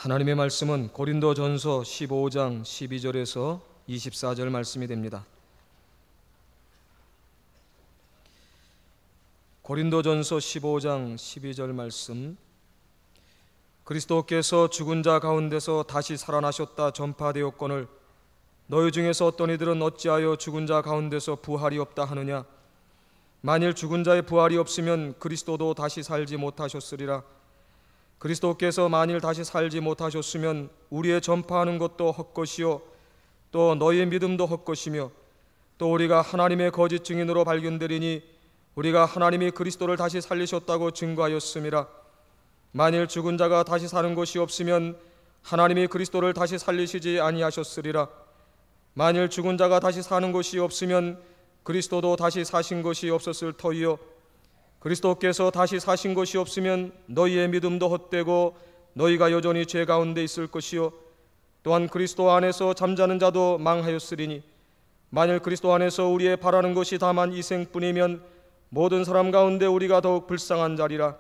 하나님의 말씀은 고린도전서 15장 12절에서 24절 말씀이 됩니다. 고린도전서 15장 12절 말씀. 그리스도께서 죽은 자 가운데서 다시 살아나셨다 전파되었거늘 너희 중에서 어떤 이들은 어찌하여 죽은 자 가운데서 부활이 없다 하느냐. 만일 죽은 자의 부활이 없으면 그리스도도 다시 살지 못하셨으리라. 그리스도께서 만일 다시 살지 못하셨으면 우리의 전파하는 것도 헛것이요 또 너희의 믿음도 헛것이며 또 우리가 하나님의 거짓 증인으로 발견되리니 우리가 하나님이 그리스도를 다시 살리셨다고 증거하였음이라. 만일 죽은 자가 다시 사는 것이 없으면 하나님이 그리스도를 다시 살리시지 아니하셨으리라. 만일 죽은 자가 다시 사는 것이 없으면 그리스도도 다시 사신 것이 없었을 터이요 그리스도께서 다시 사신 것이 없으면 너희의 믿음도 헛되고 너희가 여전히 죄 가운데 있을 것이요 또한 그리스도 안에서 잠자는 자도 망하였으리니 만일 그리스도 안에서 우리의 바라는 것이 다만 이 생뿐이면 모든 사람 가운데 우리가 더욱 불쌍한 자리라.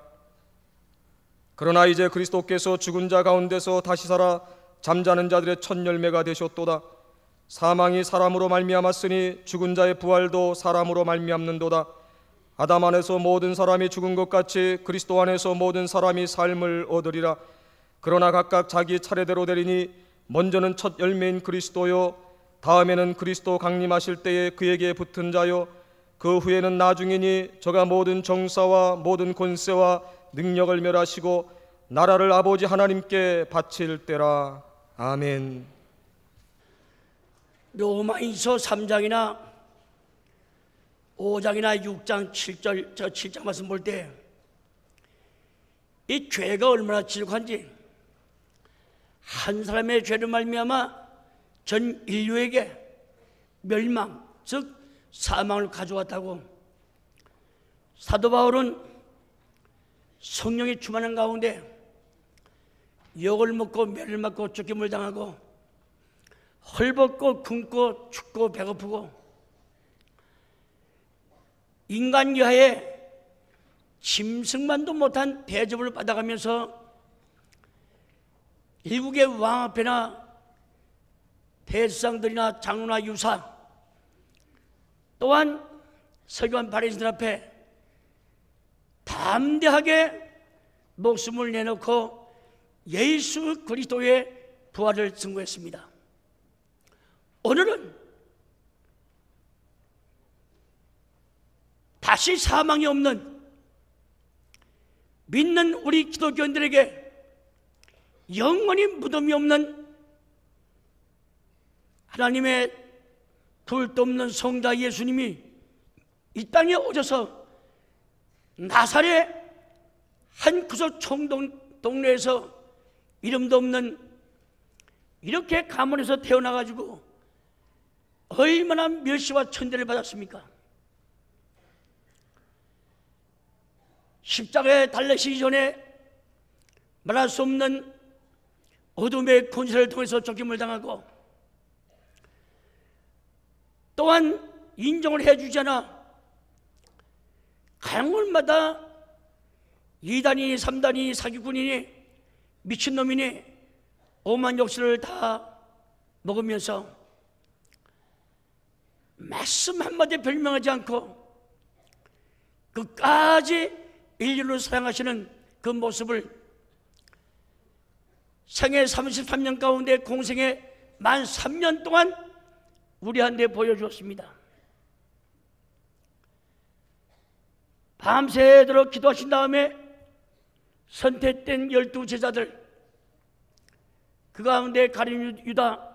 그러나 이제 그리스도께서 죽은 자 가운데서 다시 살아 잠자는 자들의 첫 열매가 되셨도다. 사망이 사람으로 말미암았으니 죽은 자의 부활도 사람으로 말미암는도다. 아담 안에서 모든 사람이 죽은 것 같이 그리스도 안에서 모든 사람이 삶을 얻으리라. 그러나 각각 자기 차례대로 되리니 먼저는 첫 열매인 그리스도요 다음에는 그리스도 강림하실 때에 그에게 붙은 자요 그 후에는 나중이니 저가 모든 정사와 모든 권세와 능력을 멸하시고 나라를 아버지 하나님께 바칠 때라. 아멘. 로마인서 3장이나 5장이나 6장 7절, 저 7장 말씀 볼 때 이 죄가 얼마나 지독한지, 한 사람의 죄로 말미암아 전 인류에게 멸망, 즉 사망을 가져왔다고 사도 바울은 성령이 충만한 가운데 욕을 먹고 매를 맞고 쫓김을 당하고 헐벗고 굶고 춥고 배고프고 인간 여하에 짐승만도 못한 대접을 받아가면서 일국의 왕 앞에나 대상들이나 장로나 유사 또한 서기관 바리새인들 앞에 담대하게 목숨을 내놓고 예수 그리스도의 부활을 증거했습니다. 오늘은 다시 사망이 없는 믿는 우리 기독교인들에게 영원히 무덤이 없는 하나님의 둘도 없는 성자 예수님이 이 땅에 오셔서 나사렛 한 구석 동네에서 이름도 없는 이렇게 가문에서 태어나가지고 얼마나 멸시와 천대를 받았습니까? 십자가에 달리시기 전에 말할 수 없는 어둠의 권세를 통해서 쫓김을 당하고 또한 인정을 해주지 않아 가는 곳마다 2단이니 3단이니 사기꾼이니 미친놈이니 오만 욕설을 다 먹으면서 말씀 한마디 별명하지 않고 끝까지 인류를 사랑하시는 그 모습을 생애 33년 가운데 공생애 만 3년 동안 우리한테 보여주었습니다. 밤새도록 기도하신 다음에 선택된 12제자들, 그 가운데 가룟 유다,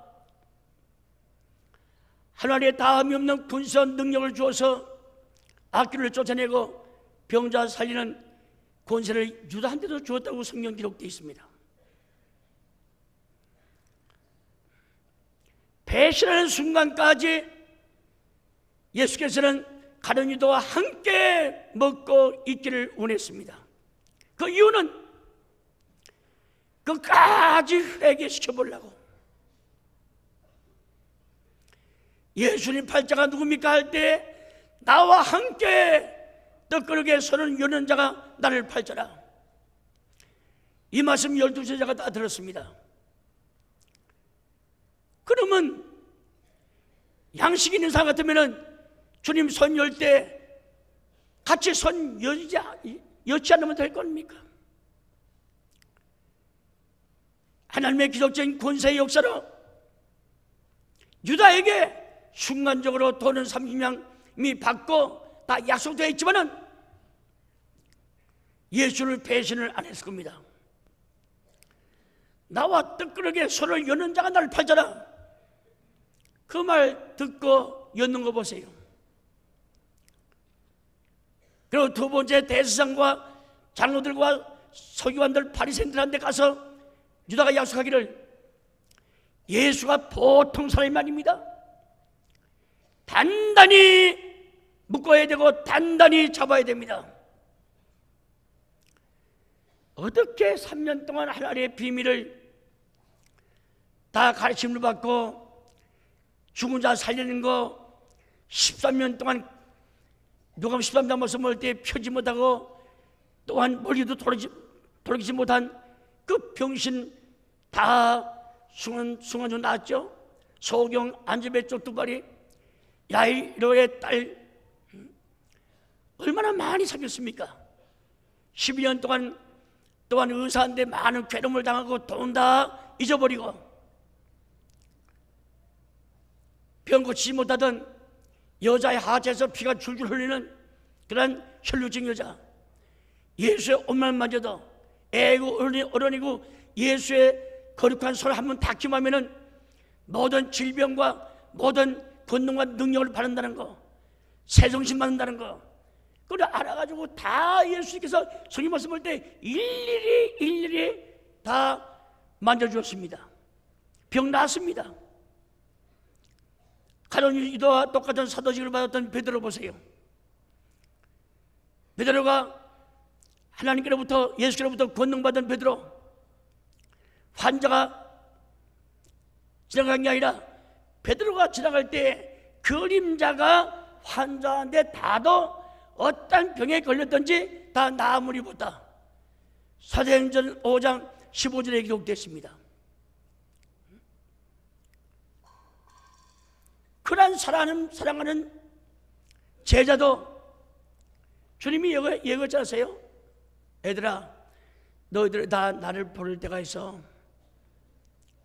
하나님의 다함이 없는 군수한 능력을 주어서 악귀를 쫓아내고 병자 살리는 권세를 유다한테도 주었다고 성경 기록되어 있습니다. 배신하는 순간까지 예수께서는 가룟 유다와 함께 먹고 있기를 원했습니다. 그 이유는 끝까지 회개시켜 보려고. 예수님 팔자가 누굽니까 할 때 나와 함께 떡그릇에 서는 여는 자가 나를 팔자라. 이 말씀 12 제자가 다 들었습니다. 그러면 양식 있는 사람 같으면 주님 손 열 때 같이 손 여지 않으면 될 겁니까? 하나님의 기적적인 권세의 역사로 유다에게 순간적으로 돈은 30명이 받고 다 약속되어 있지만은 예수를 배신을 안 했을 겁니다. 나와 뜨끈하게 손을 여는 자가 나를 팔잖아. 그 말 듣고 였는 거 보세요. 그리고 두 번째, 대제사장과 장로들과 서기관들 바리새인들한테 가서 유다가 약속하기를 예수가 보통 사람이 아닙니다. 단단히 묶어야 되고 단단히 잡아야 됩니다. 어떻게 3년 동안 하나님의 비밀을 다 가르침을 받고 죽은 자 살리는 거 13년 동안 누가 13장 말씀 볼 때 펴지 못하고 또한 머리도 돌이키지 못한 그 병신 다 숭안주 나왔죠. 소경 안집의 쪽 두 발이 야이로의 딸 얼마나 많이 사귀었습니까? 12년 동안 또한 의사한테 많은 괴로움을 당하고 돈 다 잊어버리고 병 고치지 못하던 여자의 하체에서 피가 줄줄 흘리는 그런 혈루증 여자, 예수의 옷만마저도 애고 어른이고 예수의 거룩한 손을 한번 닿기만 모든 질병과 모든 권능과 능력을 받는다는 거, 새정신 받는다는 거, 그걸 알아가지고 다 예수님께서 성경 말씀 볼 때 일일이 다 만져주었습니다. 병 나았습니다. 가룟 유다와 똑같은 사도직을 받았던 베드로 보세요. 베드로가 하나님께로부터 예수께로부터 권능받은 베드로, 환자가 지나간 게 아니라 베드로가 지나갈 때 그림자가 환자한테 닿아도 어떤 병에 걸렸든지 다 나음을 입었다. 사도행전 5장 15절에 기록됐습니다. 그런 사랑하는 제자도 주님이 예고했지 않으세요? 애들아, 너희들 다 나를 부를 때가 있어.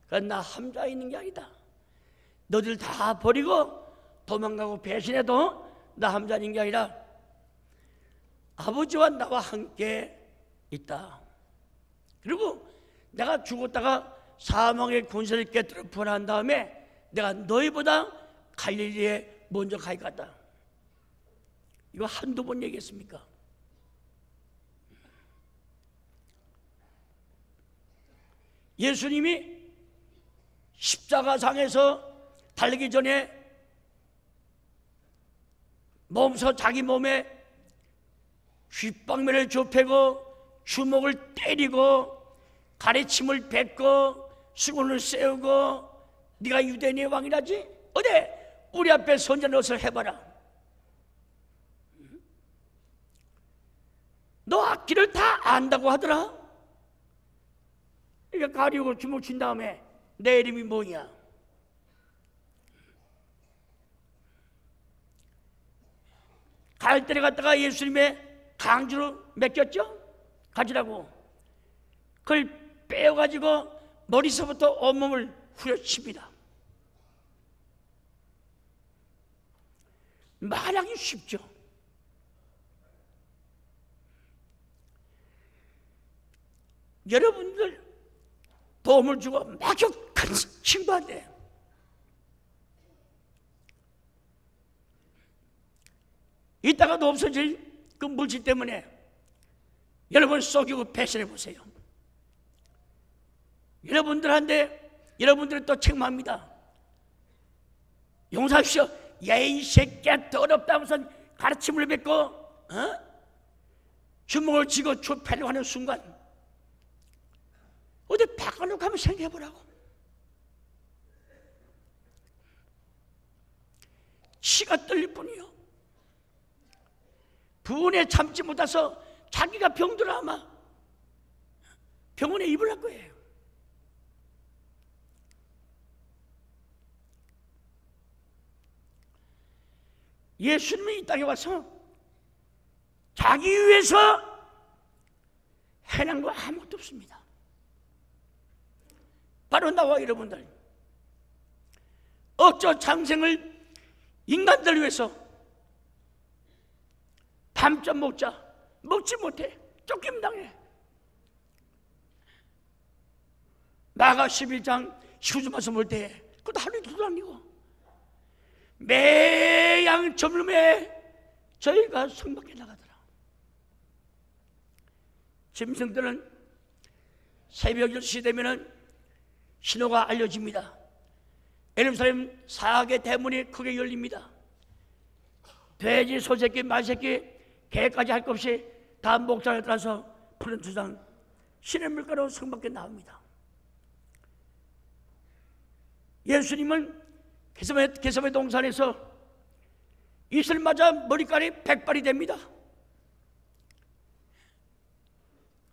그건 나 혼자 있는 게 아니다. 너희들 다 버리고 도망가고 배신해도 나 혼자 있는 게 아니라 아버지와 나와 함께 있다. 그리고 내가 죽었다가 사망의 권세를 깨뜨려 부활한 다음에 내가 너희보다 갈릴리에 먼저 갈 거다. 이거 한두 번 얘기했습니까? 예수님이 십자가상에서 달리기 전에 몸소 자기 몸에 귓방면을 좁히고 주먹을 때리고 가래침을 뱉고 수건을 세우고 네가 유대인의 왕이라지? 어디 우리 앞에 손자 넣어서 해봐라. 너 악기를 다 안다고 하더라. 이렇게 가리고 주먹 친 다음에 내 이름이 뭐냐? 갈대를 갖다가 예수님의 강주로 맡겼죠? 가지라고. 그걸 빼어가지고 머리서부터 온몸을 후려칩니다. 말하기 쉽죠. 여러분들 도움을 주고 막역한 친구한테 이따가도 없어질 그 물질 때문에 여러분 속이고 배신해 보세요. 여러분들을 또 책망합니다. 용서하십시오. 야, 이 새끼야 더럽다 하면서 가르침을 뱉고 주먹을 쥐고 좁혀려고 하는 순간 어디 바꿔놓고 한번 생각해보라고. 치가 떨릴 뿐이요. 분에 참지 못해서 자기가 병들어 아마 병원에 입원할 거예요. 예수님이 이 땅에 와서 자기 위해서 해낸 거 아무것도 없습니다. 바로 나와 여러분들, 어쩌 장생을 인간들 위해서 밤잠 먹자, 먹지 못해, 쫓김당해. 마가 11장 19절에서 볼 때 그것도 하루 이틀도 아니고 매양 점름에 저희가 성 밖에 나가더라. 짐승들은 새벽 10시 되면은 신호가 알려집니다. 예루살렘 사악의 대문이 크게 열립니다. 돼지, 소새끼, 말새끼, 개까지 할 것 없이 다 목장에 따라서 푸른 투장 신의 물가로 성 밖에 나옵니다. 예수님은 게세마네 동산에서 이슬 맞아 머리카락이 100발이 됩니다.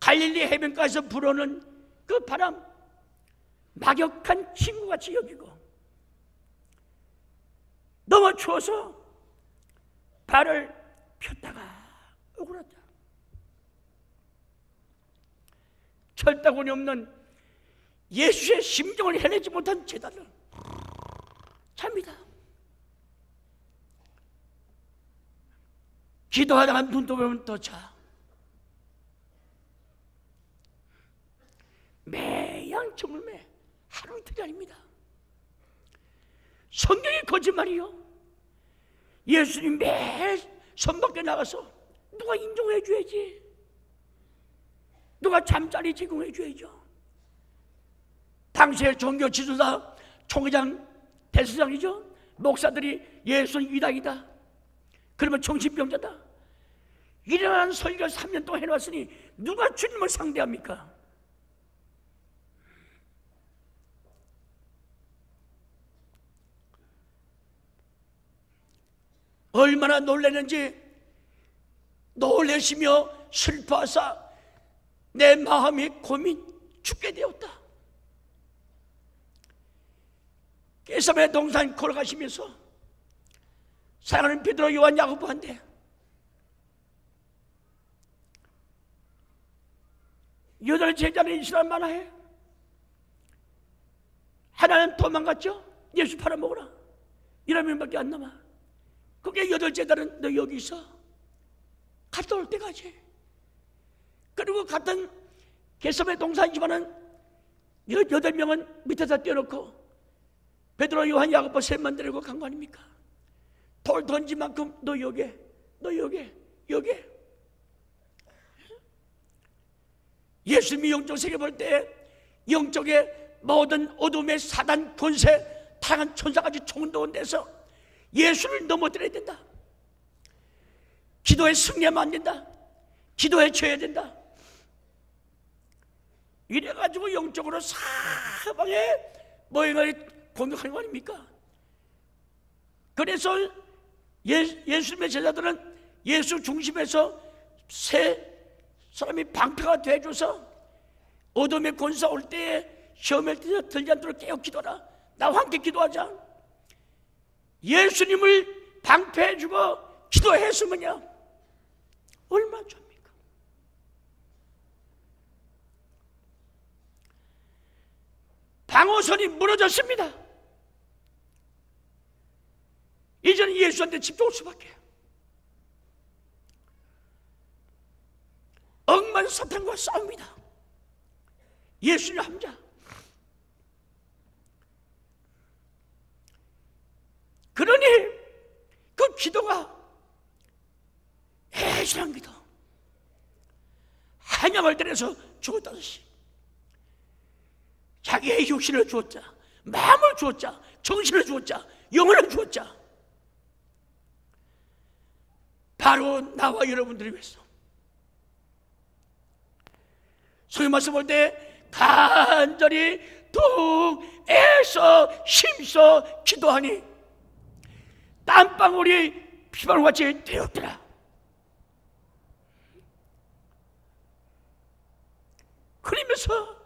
갈릴리 해변가에서 불어오는 그 바람, 막역한 친구같이 여기고, 너무 추워서 발을 폈다가 오그랐다. 철다곤이 없는 예수의 심정을 해내지 못한 제자들 잡니다. 기도하다가 눈 떠보면 더 자. 매양 저물매 하루 이틀이 아닙니다. 성경이 거짓말이요. 예수님 매일 선 밖에 나가서 누가 인정해 줘야지, 누가 잠자리 제공해 줘야죠. 당시의 종교 지도자, 총회장, 대수장이죠. 목사들이 예수는 이당이다, 그러면 정신병자다, 이러한 설교를 3년 동안 해놨으니 누가 주님을 상대합니까? 얼마나 놀랐는지, 놀라시며 슬퍼하사 내 마음이 고민 죽게 되었다. 게세마네 동산 걸어가시면서 사랑하는 베드로, 요한, 야고보한테 여덟 제자는 이스라엘 만화해. 하나는 도망갔죠. 예수 팔아먹으라. 이러면 밖에 안 남아. 그게 여덟 제자는 너 여기 있어, 갔다 올 때까지. 그리고 같은 게세마네 동산이지만은 여덟 명은 밑에다 떼어놓고 베드로, 요한, 야고보 셋만 데리고 간 거 아닙니까? 돌 던진 만큼 너 여기, 너 여기, 여기. 예수님이 영적 세계 볼 때 영적의 모든 어둠의 사단 권세, 타락한 천사까지 총동원 돼서 예수를 넘어뜨려야 된다. 기도에 승리하면 안 된다. 기도에 져야 된다. 이래가지고 영적으로 사방에 모형을 공격하는 거 아닙니까? 그래서 예수님의 제자들은 예수 중심에서 세 사람이 방패가 돼줘서 어둠의 권사 올 때에 시험에 들지 않도록 깨어 기도하라. 나와 함께 기도하자. 예수님을 방패해주고 기도했으면요 얼마나 좋습니까? 방어선이 무너졌습니다. 이제는 예수한테 집중할 수밖에. 억만 사탄과 싸웁니다. 예수님 함자. 그러니 그 기도가 애절한 기도, 한양을 때려서 죽었다듯이 자기의 육신을 주었자, 마음을 주었자, 정신을 주었자, 영혼을 주었자, 바로 나와 여러분들을 위해서. 소위 말씀 볼 때 간절히 뚝 애써 힘써 기도하니 땀방울이 피방울같이 되었더라. 그러면서 그래서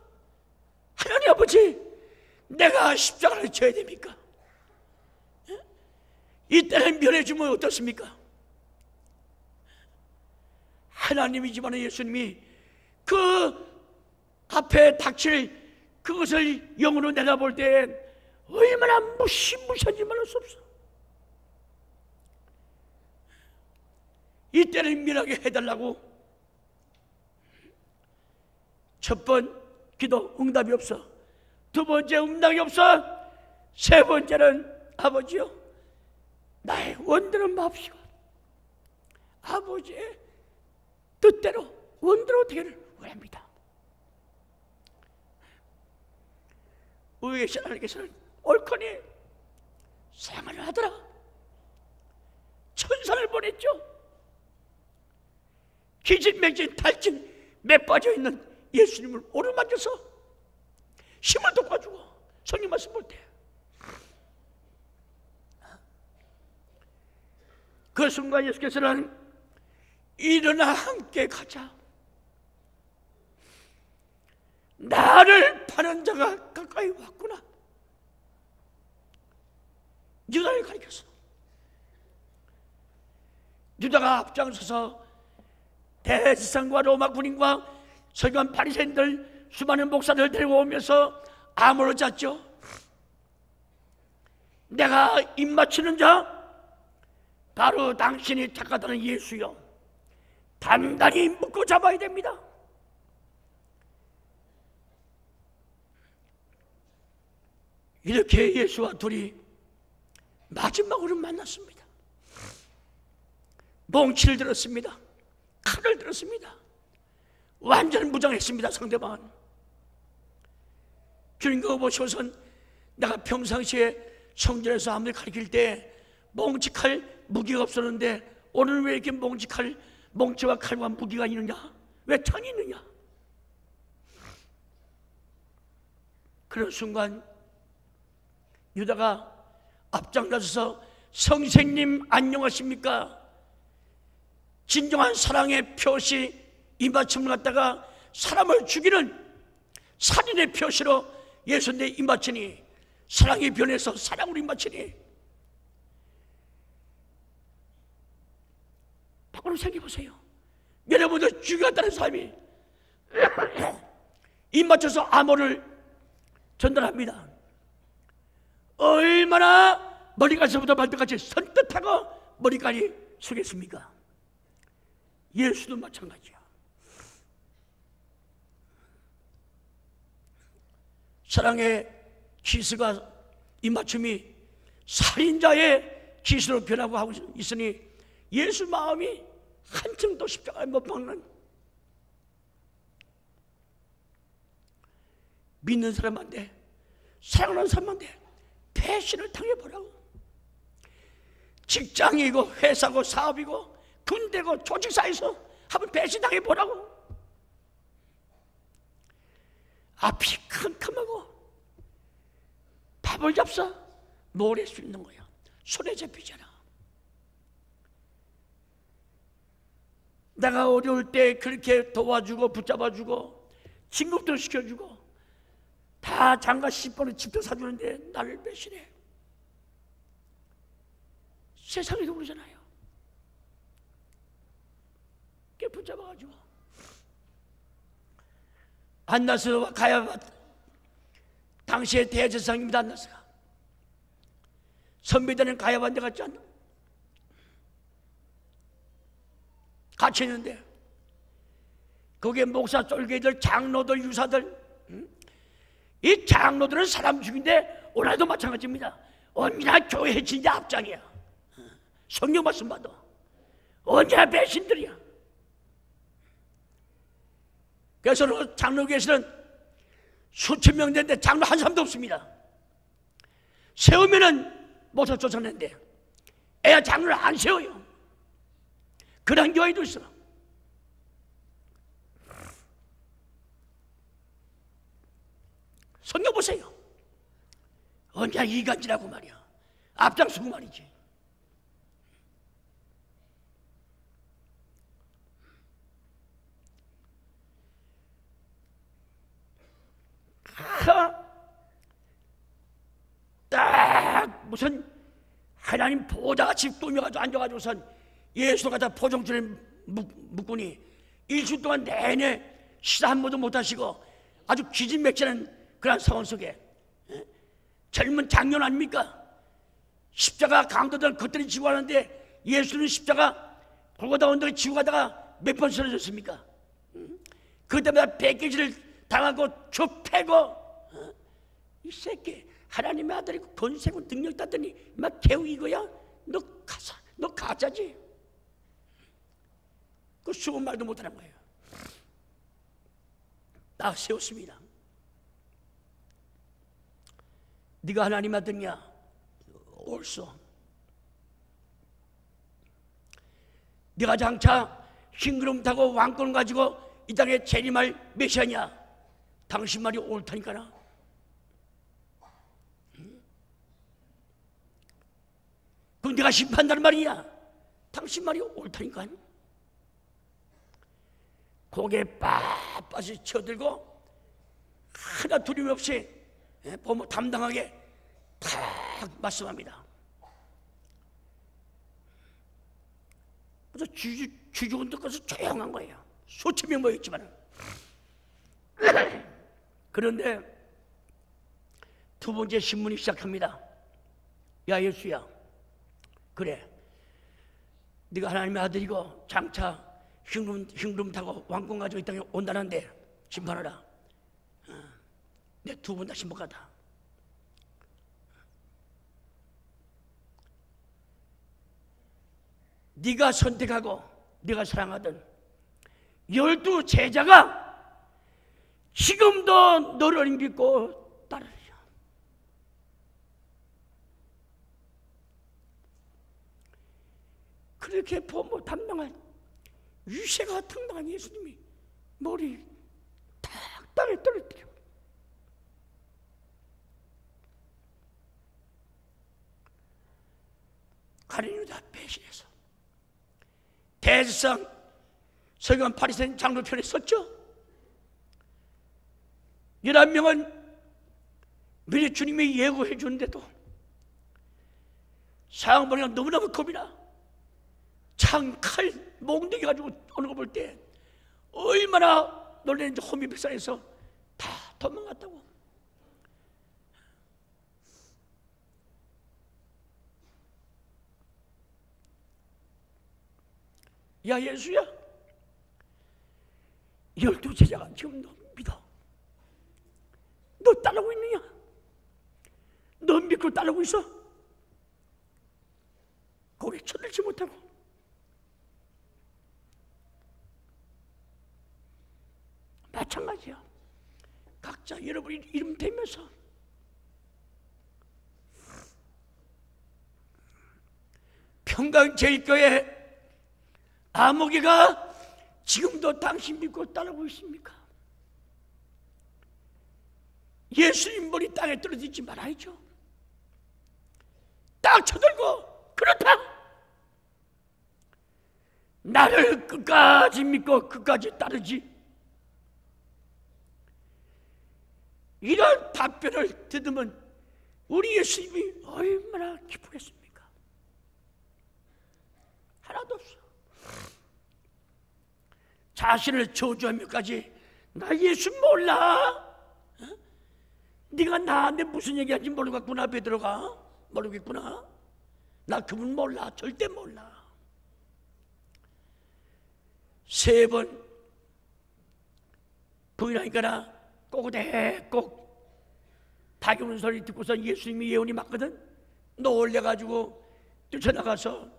하나님 아버지, 내가 십자가를 져야 됩니까? 이때는 면해주면 어떻습니까? 하나님이지만 예수님이 그 앞에 닥칠 그것을 영으로 내다볼 때 얼마나 무시무시한지 말할 수 없어. 이때는 면하게 해달라고. 첫 번 기도 응답이 없어. 두 번째 응답이 없어. 세 번째는 아버지요, 나의 원대로 마옵시고 아버지의 뜻대로 원대로 되기를 원합니다. 우리 계신 하나님께서는 옳거니 사랑을 하더라 천사를 보냈죠. 기진맥진 탈진 매 빠져있는 예수님을 오르막에서 힘을 돋궈주고 성령 말씀 볼 때 그 순간 예수께서는 일어나 함께 가자, 나를 파는 자가 가까이 왔구나. 유다를 가리켰어. 유다가 앞장서서 대제사장과 로마 군인과 서기관 바리새인들 수많은 목사들 데리고 오면서 암호를 짰죠. 내가 입맞추는 자 바로 당신이 택하다는 예수요, 단단히 묶고 잡아야 됩니다. 이렇게 예수와 둘이 마지막으로 만났습니다. 몽치를 들었습니다. 칼을 들었습니다. 완전 무장했습니다. 상대방은. 주님 그거 보시고선 내가 평상시에 성전에서 아무리 가르칠 때 몽치칼 무기가 없었는데 오늘 왜 이렇게 몽치와 칼과 무기가 있느냐? 왜 창이 있느냐? 그런 순간 유다가 앞장나서서 선생님 안녕하십니까? 진정한 사랑의 표시 입맞춤을 갖다가 사람을 죽이는 살인의 표시로 예수님의 입맞추니 사랑이 변해서 사랑으로 입맞추니 바로 생각해보세요. 여러분들 죽였다는 사람이 입맞춰서 암호를 전달합니다. 얼마나 머리까지부터 발끝까지 선뜻하고 머리까지 서겠습니까? 예수도 마찬가지야. 사랑의 기스가 입맞춤이 살인자의 기스로 변하고 하고 있으니 예수 마음이 한층 더 십자가에 못 박는, 믿는 사람한테 사랑하는 사람한테 배신을 당해보라고. 직장이고 회사고 사업이고 군대고 조직사에서 한번 배신 당해보라고. 앞이 캄캄하고 밥을 잡사 노릴 수 있는 거야. 손에 잡히잖아. 내가 어려울 때 그렇게 도와주고 붙잡아주고 진급도 시켜주고 다 장가 10번을 집도 사주는데 나를 배신해. 세상에도 그러잖아요. 깨 붙잡아가지고 안나스와 가야바, 당시의 대제사장입니다. 안나스가 선비들은 가야바한테 갔지 않나? 같이 있는데 거기에 목사 쫄개들, 장로들, 유사들, 이 장로들은 사람 죽인데 오늘도 마찬가지입니다. 언제나 교회 진짜 앞장이야. 성경 말씀 봐도 언제나 배신들이야. 그래서 장로교에서는 수천 명 되는데 장로 한 사람도 없습니다. 세우면은 목사 쫓아내는데 애야 장로를 안 세워요. 그런 교회도 있어. 성경 보세요. 언제 이간질하고 말이야. 앞장서고 말이지. 딱 무슨 하나님 보좌같이 꾸며가지고 앉아가지고선 예수를 갖다 포종줄에 묶으니 일주일 동안 내내 시사 한 번도 못하시고 아주 기진맥진한 그런 상황 속에 젊은 장년 아닙니까? 십자가 강도들 그들이 지고 가는데 예수는 십자가 골고다 언덕에 지고 가다가 몇 번 쓰러졌습니까? 그 때마다 백개질을 당하고 쭉 패고 이 새끼 하나님의 아들이고 권세고 능력 땄더니 막 개우 이거야? 너 가짜지? 그 죽은 말도 못하는 거예요. 딱 세웠습니다. 네가 하나님 아들이냐? 옳소. 네가 장차 흰구름 타고 왕권 가지고 이 땅에 재림할 메시아냐? 당신 말이 옳다니까나. 그럼 네가 심판한다는 말이냐? 당신 말이 옳다니까. 고개 빳빳이 쳐들고 하나 두려움 없이 보면 담당하게 탁 말씀합니다. 그래서 쥐죽은 듯가서 조용한 거예요. 수천 명 모였지만. 그런데 두 번째 신문이 시작합니다. 야 예수야, 그래 네가 하나님의 아들이고 장차 흰구름 타고 왕권 가지고 이 땅에 온다는데 심판하라. 내 두 번 다 신복하다. 네가 선택하고 네가 사랑하던 12 제자가 지금도 너를 믿고 따르리라. 그렇게 부모 담당한 유세가 당당한 예수님이 머리 탁 땅에 떨어뜨려. 가룟 유다 배신해서 대제사장 서기관 바리새인 장로 편에 섰죠. 11명은 미리 주님이 예고해 주는데도 상황 보니까 너무너무 겁이 나. 창, 칼, 몽둥이 가지고 오는 거 볼 때 얼마나 놀라는지 호미 백산에서 다 도망갔다고. 야 예수야, 12 제자가 지금 너 믿어. 너 따르고 있느냐? 너 믿고 따르고 있어? 고개 쳐들지 못하고. 마찬가지야. 각자 여러분 이름 대면서 평강제일교회 아무개가 지금도 당신 믿고 따르고 있습니까? 예수님 머리 땅에 떨어지지 말아야죠. 딱 쳐들고 그렇다. 나를 끝까지 믿고 끝까지 따르지. 이런 답변을 듣으면 우리 예수님이 얼마나 기쁘겠습니까? 하나도 없어. 자신을 저주하며까지 나 예수 몰라? 어? 네가 나한테 무슨 얘기하는지 모르겠구나. 베드로가 모르겠구나. 나 그분 몰라. 절대 몰라. 3번 부인하니까 꼬고대꼭 다기오는 소리 듣고서 예수님이 예언이 맞거든. 놀래가지고 뛰쳐나가서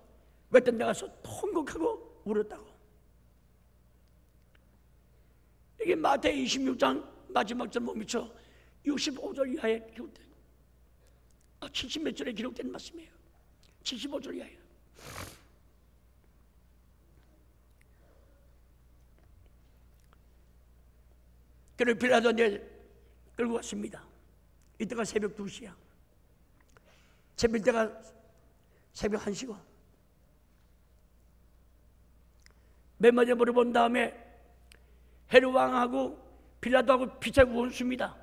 외딴 데 가서 통곡하고 울었다고. 이게 마태의 26장 마지막 절 못 미쳐 65절 이하에 기록된 70몇 절에 기록된 말씀이에요. 75절 이하에. 그를 빌라도 내일 끌고 갔습니다. 이때가 새벽 2시야. 재빌 때가 새벽 1시고. 맨 마지막에 물어본 다음에 헤롯 왕하고 빌라도하고 피차고 원수입니다.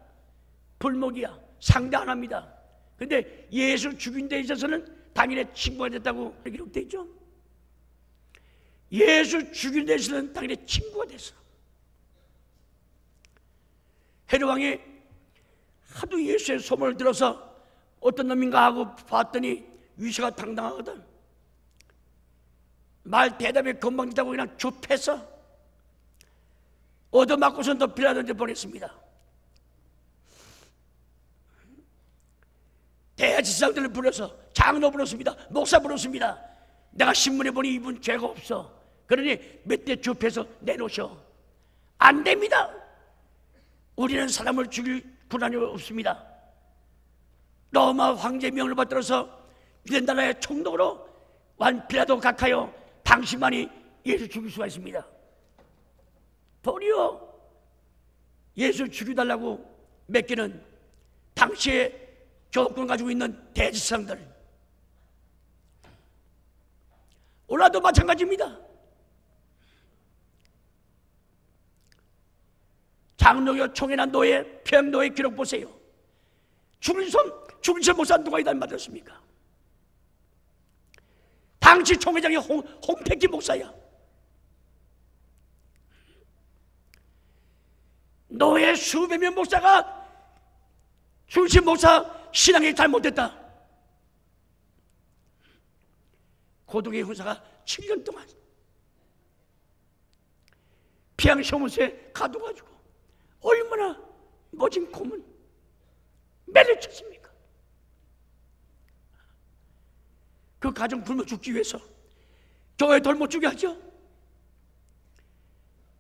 불목이야. 상대 안 합니다. 근데 예수 죽인 데 있어서는 당일에 친구가 됐다고 기록되어 있죠. 예수 죽인 데 있어서는 당일에 친구가 됐어. 헤롯 왕이 하도 예수의 소문을 들어서 어떤 놈인가 하고 봤더니 위세가 당당하거든. 말 대답에 건방지다고 그냥 좁혀서 얻어맞고선 더 빌라도한테 보냈습니다. 대지사들을 불러서 장로 불렀습니다. 목사 불렀습니다. 내가 신문에 보니 이분 죄가 없어. 그러니 몇 대 좁혀서 내놓으셔. 안 됩니다. 우리는 사람을 죽일 권한이 없습니다. 로마 황제 명을 받들어서 유대 나라의 총독으로 완 빌라도 각하여 당신만이 예수 죽일 수가 있습니다. 도리어 예수 죽여달라고 맡기는 당시에 교권 가지고 있는 대지상들, 오늘도 마찬가지입니다. 장로교 총회나 노예, 평노예 기록 보세요. 주일섬 목사 누가 이단 받았습니까? 당시 총회장이 홍택기 목사야. 노예 수백 명 목사가 주일섬 목사 신앙이 잘못됐다. 고독의 후사가 7년 동안 비양시험원소에 가둬가지고 얼마나 멋진 고문 매를 쳤습니까? 그 가정 굶어 죽기 위해서 교회 돌못 죽게 하죠.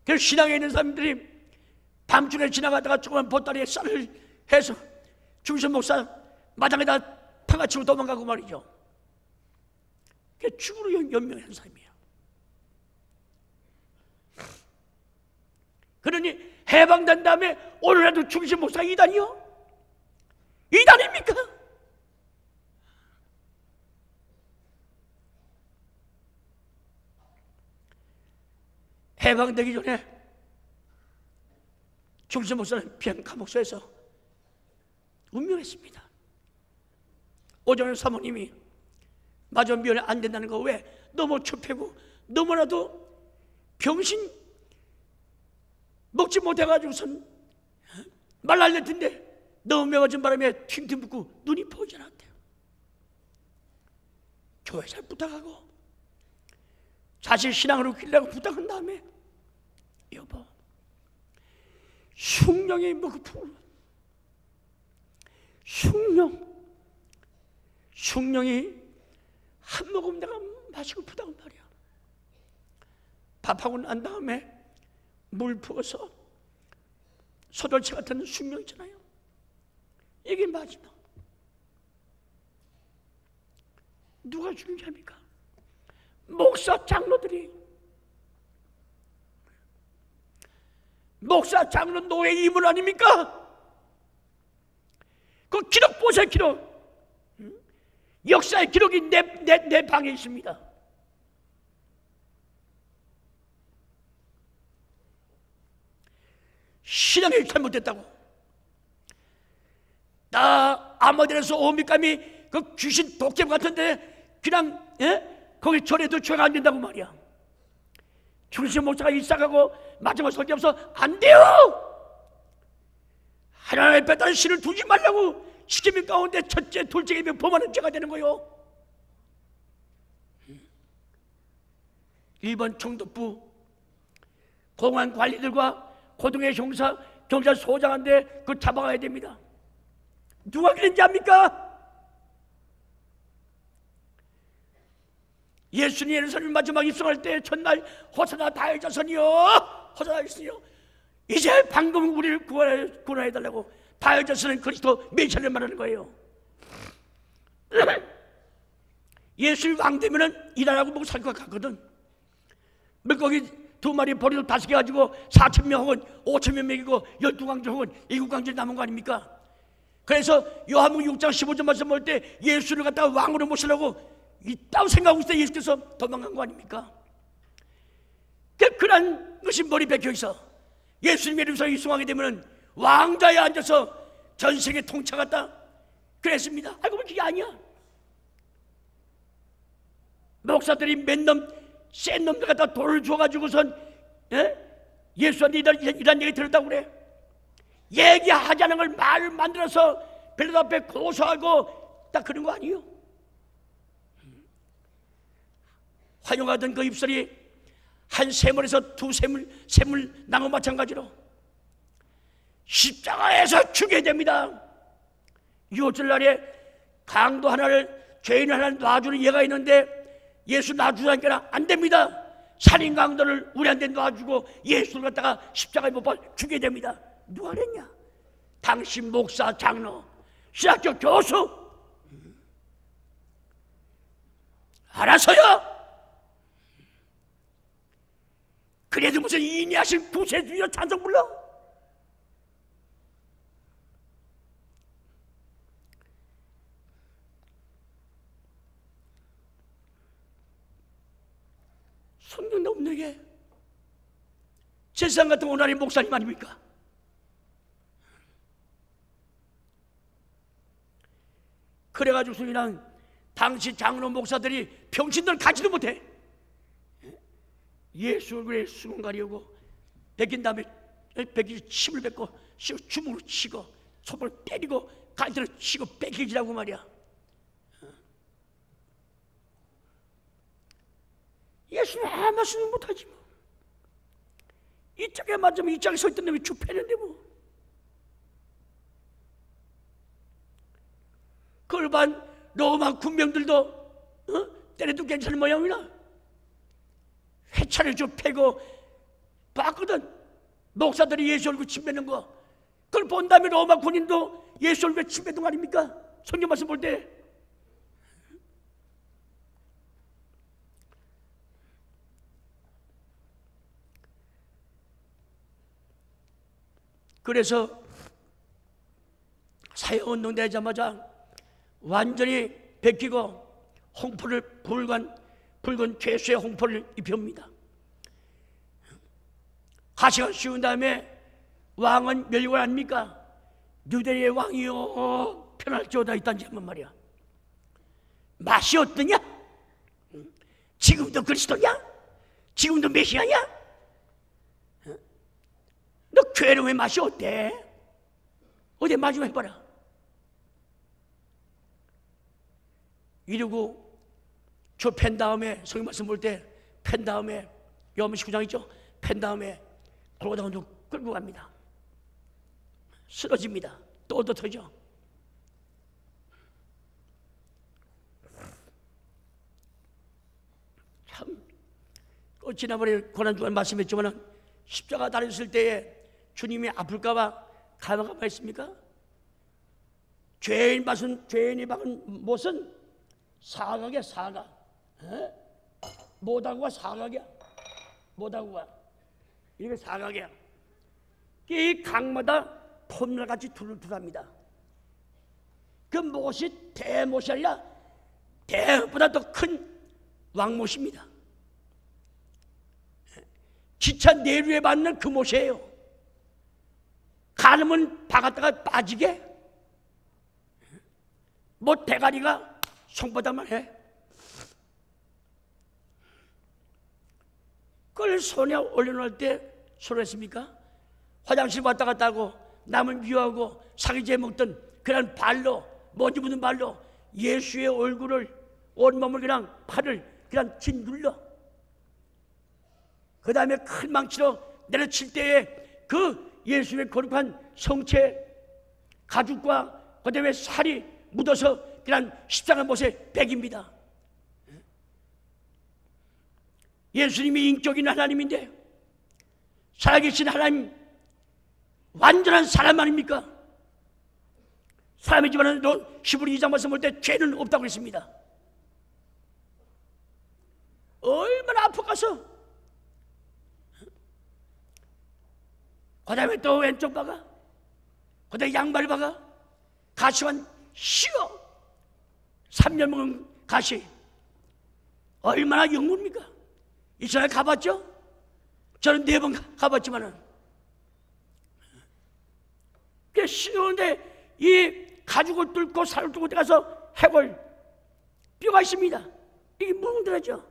그래서 신앙에 있는 사람들이 밤중에 지나가다가 조그만 보따리에 쌀을 해서 주일섬 목사 마당에다 파가치고 도망가고 말이죠. 그게 죽으로 연명한 사람이에요. 그러니 해방된 다음에 오늘라도 주일섬 목사 이단이요? 이단입니까? 해방되기 전에 주일섬 목사는 비양 감옥소에서 운명했습니다. 오정현 사모님이 마저 면회 안 된다는 거 왜? 너무 춥고 너무나도 병신 먹지 못해가지고선 말 날릴 텐데 너무 매워진 바람에 팅팅 붓고 눈이 보이지 않았대요. 교회 잘 부탁하고 자신 신앙으로 길라고 부탁한 다음에 여보 숭령이 먹고 숭령이 한 모금 내가 마시고 부다고 말이야. 밥하고 난 다음에 물 부어서 소돌치 같은 숭령 있잖아요. 이게 마지막. 누가 중요합니까? 목사 장로들이. 목사 장로 노예 이문 아닙니까? 그 기록 보세요. 기록. 역사의 기록이 내 방에 있습니다. 신앙이 잘못됐다고. 나 아마들에서 오미감이 그 귀신 독점 같은데 그냥 거기 절에도 죄가 안 된다고 말이야. 주일섬 목사가 일상하고 마지막 설교하면서 안 돼요. 하나님의 배다른 신을 두지 말라고 시키는 가운데 첫째, 둘째이면 범하는 죄가 되는 거요. 일본 총독부 공안 관리들과 고등의 경찰 소장한테 그 잡아가야 됩니다. 누가 그랬는지 압니까? 예수님 예루살렘 마지막 입성할 때 첫날 호사나 다윗 자손이여, 호사나 있으요. 이제 방금 우리를 구원해달라고. 다윗 자손은 그리스도 메시아를 말하는 거예요. 예수님 왕 되면은 일하라고 먹고 살 것 같거든. 물고기 2마리 보리도 5개 가지고 4,000명 혹은 5,000명 먹이고 12광주 혹은 7광주 남은 거 아닙니까? 그래서 요한복음 6장 15절 말씀 볼 때 예수를 갖다가 왕으로 모시려고 있다고 생각하고 있을 때 예수께서 도망간 거 아닙니까? 그런 것이 머리 박혀 있어. 예수님의 이름으로 입성하게 되면 왕자에 앉아서 전 세계 통치하겠다 그랬습니다. 알고 보니 그게 아니야. 목사들이 센 놈들 갖다 돌을 줘가지고선 예수한테 이런 얘기 들었다고 그래. 얘기하지 않은 걸 말을 만들어서 빌라도 앞에 고소하고 딱 그런 거 아니에요. 환영하던 그 입술이 한 샘물에서 두 샘물 나무 마찬가지로 십자가에서 죽게 됩니다. 유월절날에 강도 하나를, 죄인 하나를 놔주는 예가 있는데 예수 놔주라니까 안 됩니다. 살인 강도를 우리한테 놔주고 예수를 갖다가 십자가에 못 박아 죽게 됩니다. 누가 그랬냐? 당신 목사, 장로, 신학교 교수 알아서요. 그래도 무슨 인내하신 구세주의로 찬송 불러? 성경도 없는 게 세상 같은 오늘의 목사님 아닙니까? 그래가지고 그냥 당시 장로 목사들이 병신들 가지도 못해. 예수 얼굴에 수건 가리우고 베낀 다음에 침을 뱉고 주먹으로 치고 손을 때리고 갈대로 치고 뺏기지라고 말이야. 예수는 아무 말씀도 못하지 뭐. 이 짝에 맞으면 이 짝에 서 있던 놈이 죽 패는데 뭐. 그걸 반 로마 군병들도 때려도 괜찮은 모양이나 회차를 좀 패고 봤거든. 목사들이 예수 얼굴 침 뱉는 거. 그걸 본 다음에 로마 군인도 예수 얼굴에 침 뱉는 거 아닙니까? 성경 말씀 볼 때. 그래서 사회운동 되자마자 완전히 베끼고 홍포를 붉은 죄수의 홍포를 입힙니다. 가시가 씌운 다음에 왕은 멸관 아닙니까? 유대의 왕이요 편할지어다 있단지 한번 말이야. 맛이 어떠냐? 지금도 그리스도냐? 지금도 메시아냐? 너 괴로움의 맛이 어때? 어디 맛 좀 해봐라. 이러고 저 팬 다음에 성경 말씀 볼 때 팬 다음에 요한복음 19장 있죠? 팬 다음에 골고다운도 끌고 갑니다. 쓰러집니다. 또 터져. 참 지난번에 고난주간 말씀했지만 십자가 달렸을 때에 주님이 아플까봐 가만히 있습니까? 죄인이 박은 못은 사각이야, 사각. 못하고가 사각이야. 못하고가 이게 사각이야. 이 각마다 폼날같이 툴툴합니다. 그 못이 대못이 아니라 대보다 더 큰 왕못입니다. 기차 내류에 받는 그 못이에요. 가늠은 박았다가 빠지게 못 대가리가 손바닥만 해. 그걸 손에 올려놓을 때 손했습니까? 화장실 왔다 갔다 하고 남을 미워하고 사기죄 먹던 그런 발로 먼지 묻은 발로 예수의 얼굴을 온몸을 그냥 팔을 그냥 짓눌러. 그 다음에 큰 망치로 내려칠 때에 그 예수의 거룩한 성체 가죽과 그 다음에 살이 묻어서 그냥 십자가 못에 백입니다. 예수님이 인격인 하나님인데 살아계신 하나님 완전한 사람 아닙니까? 사람이지만 히브리 2장 말씀 볼 때 죄는 없다고 했습니다. 얼마나 아프겠어. 그 다음에 또 왼쪽 박아, 그 다음에 양발 박아, 가시관 쉬어. 3년 먹은 가시 얼마나 영문입니까? 이스라엘 가봤죠? 저는 4번 가봤지만은 꽤 쉬운데 이 가죽을 뚫고 살을 뚫고 들어가서 해골 뼈가 있습니다. 이게 뭉들어져.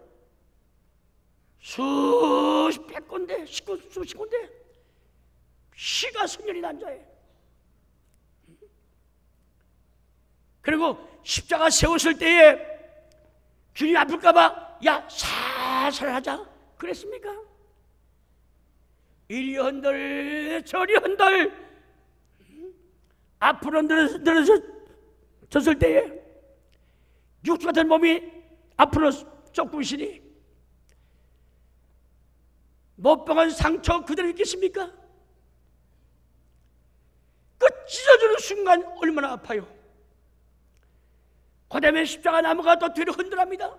수백 군데, 수십 군데 피가 승렬이 난 자예요. 그리고 십자가 세웠을 때에 주님 아플까봐 야 살살 하자 그랬습니까? 이리 흔들 저리 흔들 앞으로 늘어졌을 때에 육수 같은 몸이 앞으로 쫓구시니 못 박은 상처 그대로 있겠습니까? 그 찢어지는 순간 얼마나 아파요. 그 다음에 십자가 나무가 또 뒤로 흔들합니다.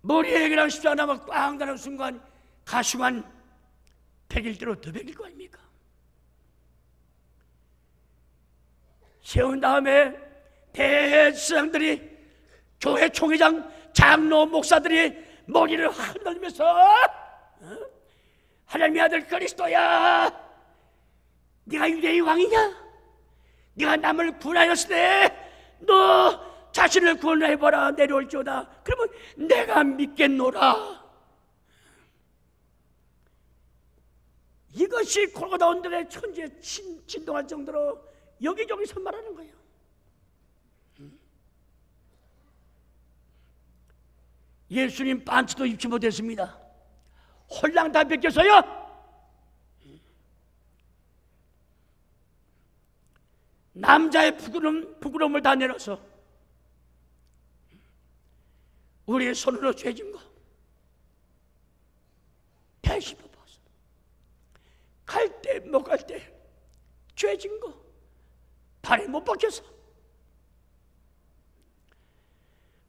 머리에 그냥 십자가 나무가 꽝 다는 순간 가시관 100일대로 더 100일 거 아닙니까? 세운 다음에 대제사장들이 교회 총회장 장로 목사들이 머리를 흔들면서 하나님의 아들 그리스도야, 네가 유대의 왕이냐? 네가 남을 구원하였을 때 너 자신을 구원해보라. 내려올지어다. 그러면 내가 믿겠노라. 이것이 골고다 온들의 천지에 진동할 정도로 여기저기서 말하는 거예요. 예수님 반치도 입지 못했습니다. 홀랑 다 벗겨서요. 남자의 부끄러움을 다 내려서 우리의 손으로 죄진 거 다 씹어봤어. 갈 때 못 갈 때 죄진 거 발에 못 박혀서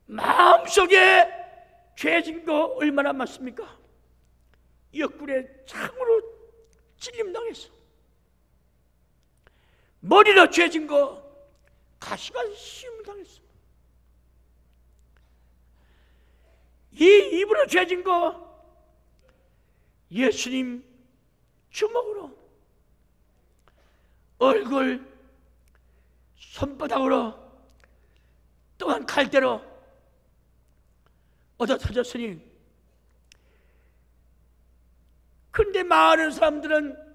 마음속에 죄진 거 얼마나 많습니까? 옆구리에 창으로 찔림당했어. 머리로 죄진 거 가시가 씌움을 당했어. 이 입으로 죄진 거 예수님 주먹으로, 얼굴 손바닥으로, 또한 칼대로 얻어 터졌으니, 그런데 많은 사람들은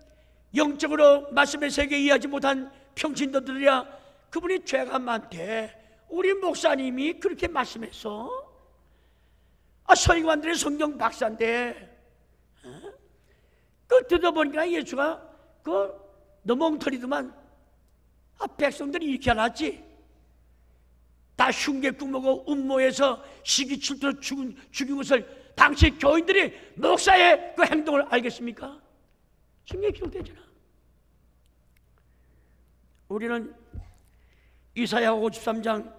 영적으로 말씀의 세계 이해하지 못한 평신도들이야 그분이 죄가 많대. 우리 목사님이 그렇게 말씀했어. 서기관들의 성경 박사인데 그 듣어보니까 예수가 너 멍터리더만 백성들이 이렇게 알았지. 다 흉계국 먹고 음모에서 시기출투로 죽인 것을 당시 교인들이 목사의 그 행동을 알겠습니까? 성경에 기록되잖아. 우리는 이사야 53장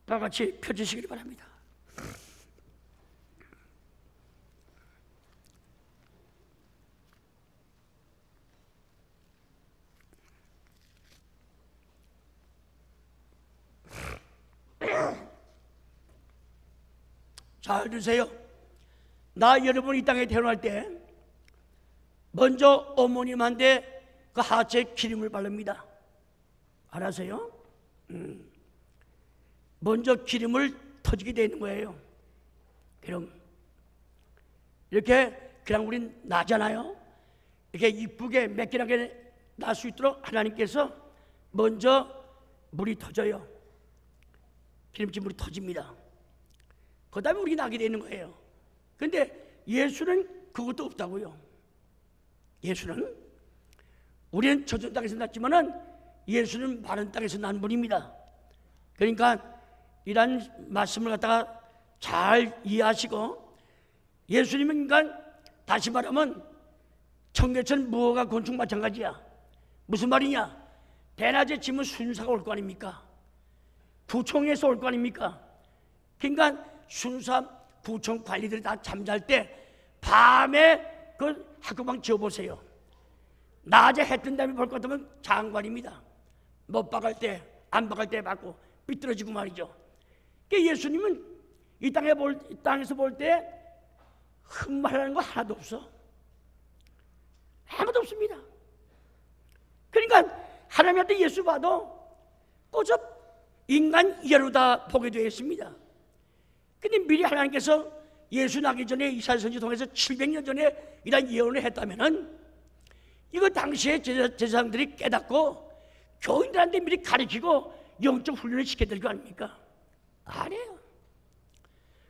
다 같이 펴주시기 바랍니다. 잘 드세요. 나 여러분 이 땅에 태어날 때 먼저 어머님한테 그 하체에 기름을 바릅니다. 알아세요? 먼저 기름을 터지게 되는 거예요. 기름. 이렇게 그냥 우린 나잖아요. 이렇게 이쁘게 매끈하게 날 수 있도록 하나님께서 먼저 물이 터져요. 기름진 물이 터집니다. 그 다음에 우리 나게 되는 거예요. 그런데 예수는 그것도 없다고요. 예수는 우리는 젖은 땅에서 났지만은 예수는 마른 땅에서 난 분입니다. 그러니까 이런 말씀을 갖다가 잘 이해하시고, 예수님은 그러니까 다시 말하면 청계천 무화과 곤충 마찬가지야. 무슨 말이냐? 대낮에 지면 순사가 올 거 아닙니까? 구청에서 올 거 아닙니까? 그러니까 순사 구청 관리들이 다 잠잘 때 밤에 그 학교방 지어보세요. 낮에 해 뜬 다음에 볼 것 같으면 장관입니다. 못 박을 때, 안 박을 때 박고 삐뚤어지고 말이죠. 그러니까 예수님은 이 땅에서 볼 때 흠말하는 거 하나도 없어. 아무도 없습니다. 그러니까 하나님한테 예수 봐도 꼬접 인간 이하로 다 보게 되어 있습니다. 근데 미리 하나님께서 예수 나기 전에 이사야 선지 통해서 700년 전에 이런 예언을 했다면은 이거 당시에 제사장들이 깨닫고 교인들한테 미리 가르치고 영적 훈련을 시켜야 될 거 아닙니까? 아니에요.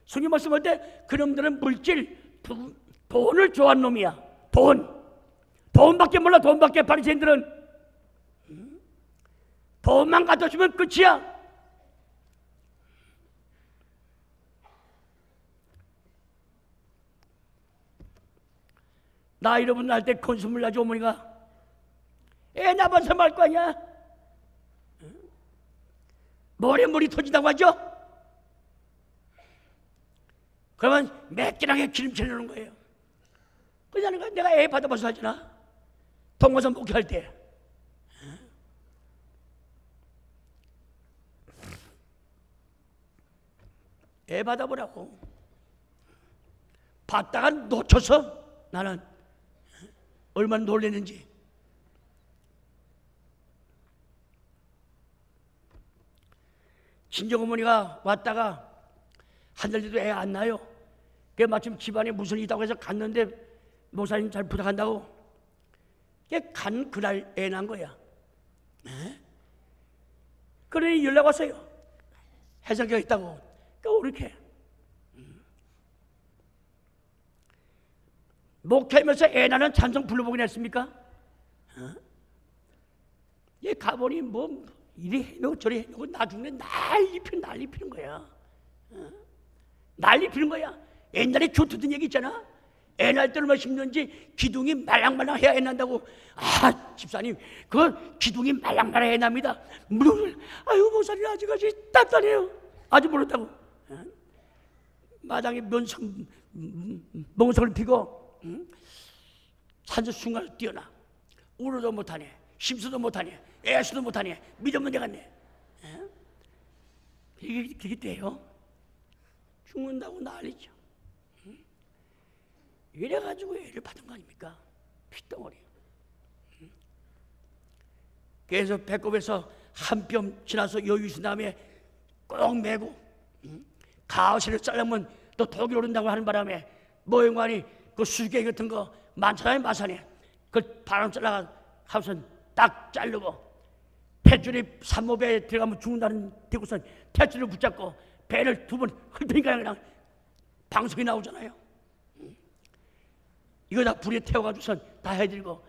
성경 말씀할 때 그놈들은 물질, 돈을 좋아하는 놈이야. 돈밖에 몰라. 돈밖에. 바리새인들은 돈만 갖다 주면 끝이야. 나 여러분 날 때 건수물 나주 어머니가 애 낳아서 말 거 아니야? 모래물이 터진다고 하죠? 그러면 매끈하게 기름칠 넣는 거예요. 그러니까 내가 애 받아봐서 하잖아. 동거선 목회할 때. 애 받아보라고. 받다가 놓쳐서 나는 얼마나 놀랐는지. 친정어머니가 왔다가 한 달 뒤도 애 안 낳아요. 그게 마침 집안에 무슨 일이 있다고 해서 갔는데 목사님 잘 부탁한다고. 그게 간 그날 애 낳은 거야. 그러니 연락 왔어요. 해석이 있다고. 그러니까 이렇게 목회하면서 애 낳는 찬송 불러보긴 했습니까? 얘 가보니 뭐 이리 해놓고 저리 해놓고 나중에 난리 피는 거야. 난리 피는 거야. 옛날에 교투던 얘기 있잖아. 애 낳을 때 얼마나 힘든지 기둥이 말랑말랑 해야 애 난다고. 아 집사님 그 기둥이 말랑말랑 애 납니다. 물을 아유 목사님 아직까지 단단해요. 아직 모른다고. 마당에 멍석을 피고 산소 순간을 뛰어나. 울어도 못하네. 심수도 못하네. 애수도 못하네. 믿음은 내갔네. 그게 돼요? 죽는다고 난리죠. 이래가지고 애를 받은 거 아닙니까? 핏덩어리. 그래서 배꼽에서 한 뼘 지나서 여유 있은 다음에 꼭 메고 가시를 자르면 또 독이 오른다고 하는 바람에 모형관이 그 수수께 같은 거 많잖아요. 마산에 그 바람 잘라가 하우선 딱 자르고 탯줄이 산모배에 들어가면 죽는다는 대구선 탯줄을 붙잡고 배를 두 번 훑으니까 그냥 방송이 나오잖아요. 이거 다 불에 태워가지고선 다 해드리고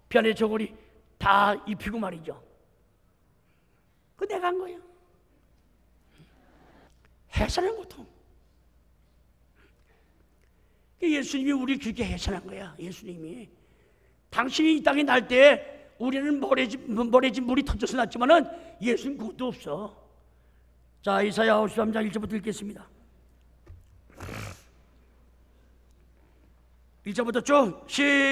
변의 저고리 다 입히고 말이죠. 그 내가 한 거예요. 해산한 고통. 예수님이 우리 그렇게 해산한 거야. 예수님이 당신이 이 땅에 날 때 우리는 모래진 물이 터져서 났지만은 예수님 그것도 없어. 자, 이사야 53장 1절부터 읽겠습니다. 1절부터 쭉 시작.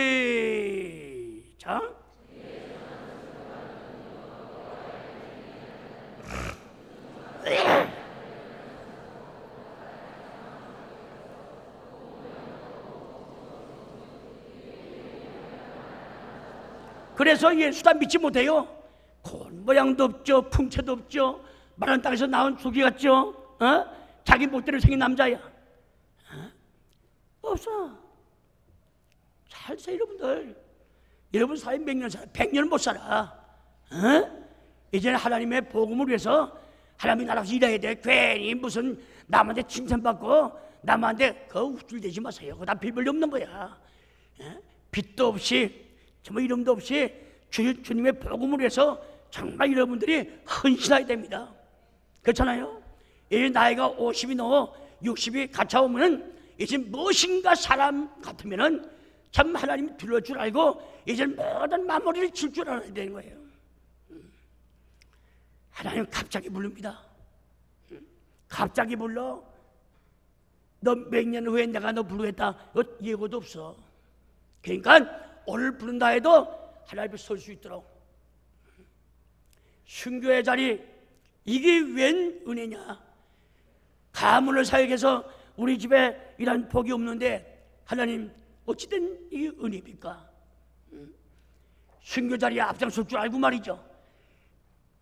그래서 예수 다 믿지 못해요. 곤 모양도 없죠. 풍채도 없죠. 마른 땅에서 나온 조기 같죠. 자기 멋대로 생긴 남자야. 없어. 잘 사 여러분들. 여러분 사회 몇 년 살아? 100년 못 살아. 이제는 하나님의 복음을 위해서 하나님의 나라에서 일해야 돼. 괜히 무슨 남한테 칭찬받고 남한테 그 우쭐대지 마세요. 그거 다 비밀 없는 거야. 빚도 없이 정말 이름도 없이 주님의 복음을 위해서 정말 여러분들이 헌신해야 됩니다. 그렇잖아요? 이제 나이가 50이 넘어 60이 가차오면은 이제 무엇인가 사람 같으면은 참 하나님 둘러줄 줄 알고 이제 모든 마무리를 칠 줄 알아야 되는 거예요. 하나님 갑자기 부릅니다. 갑자기 불러. 너 몇 년 후에 내가 너 부르겠다. 예고도 없어. 그러니까 오늘 부른다 해도 하나님 앞에 설 수 있도록. 순교의 자리, 이게 웬 은혜냐. 가문을 사역해서 우리 집에 이런 복이 없는데 하나님 어찌된 이 은혜입니까? 순교 자리에 앞장설 줄 알고 말이죠.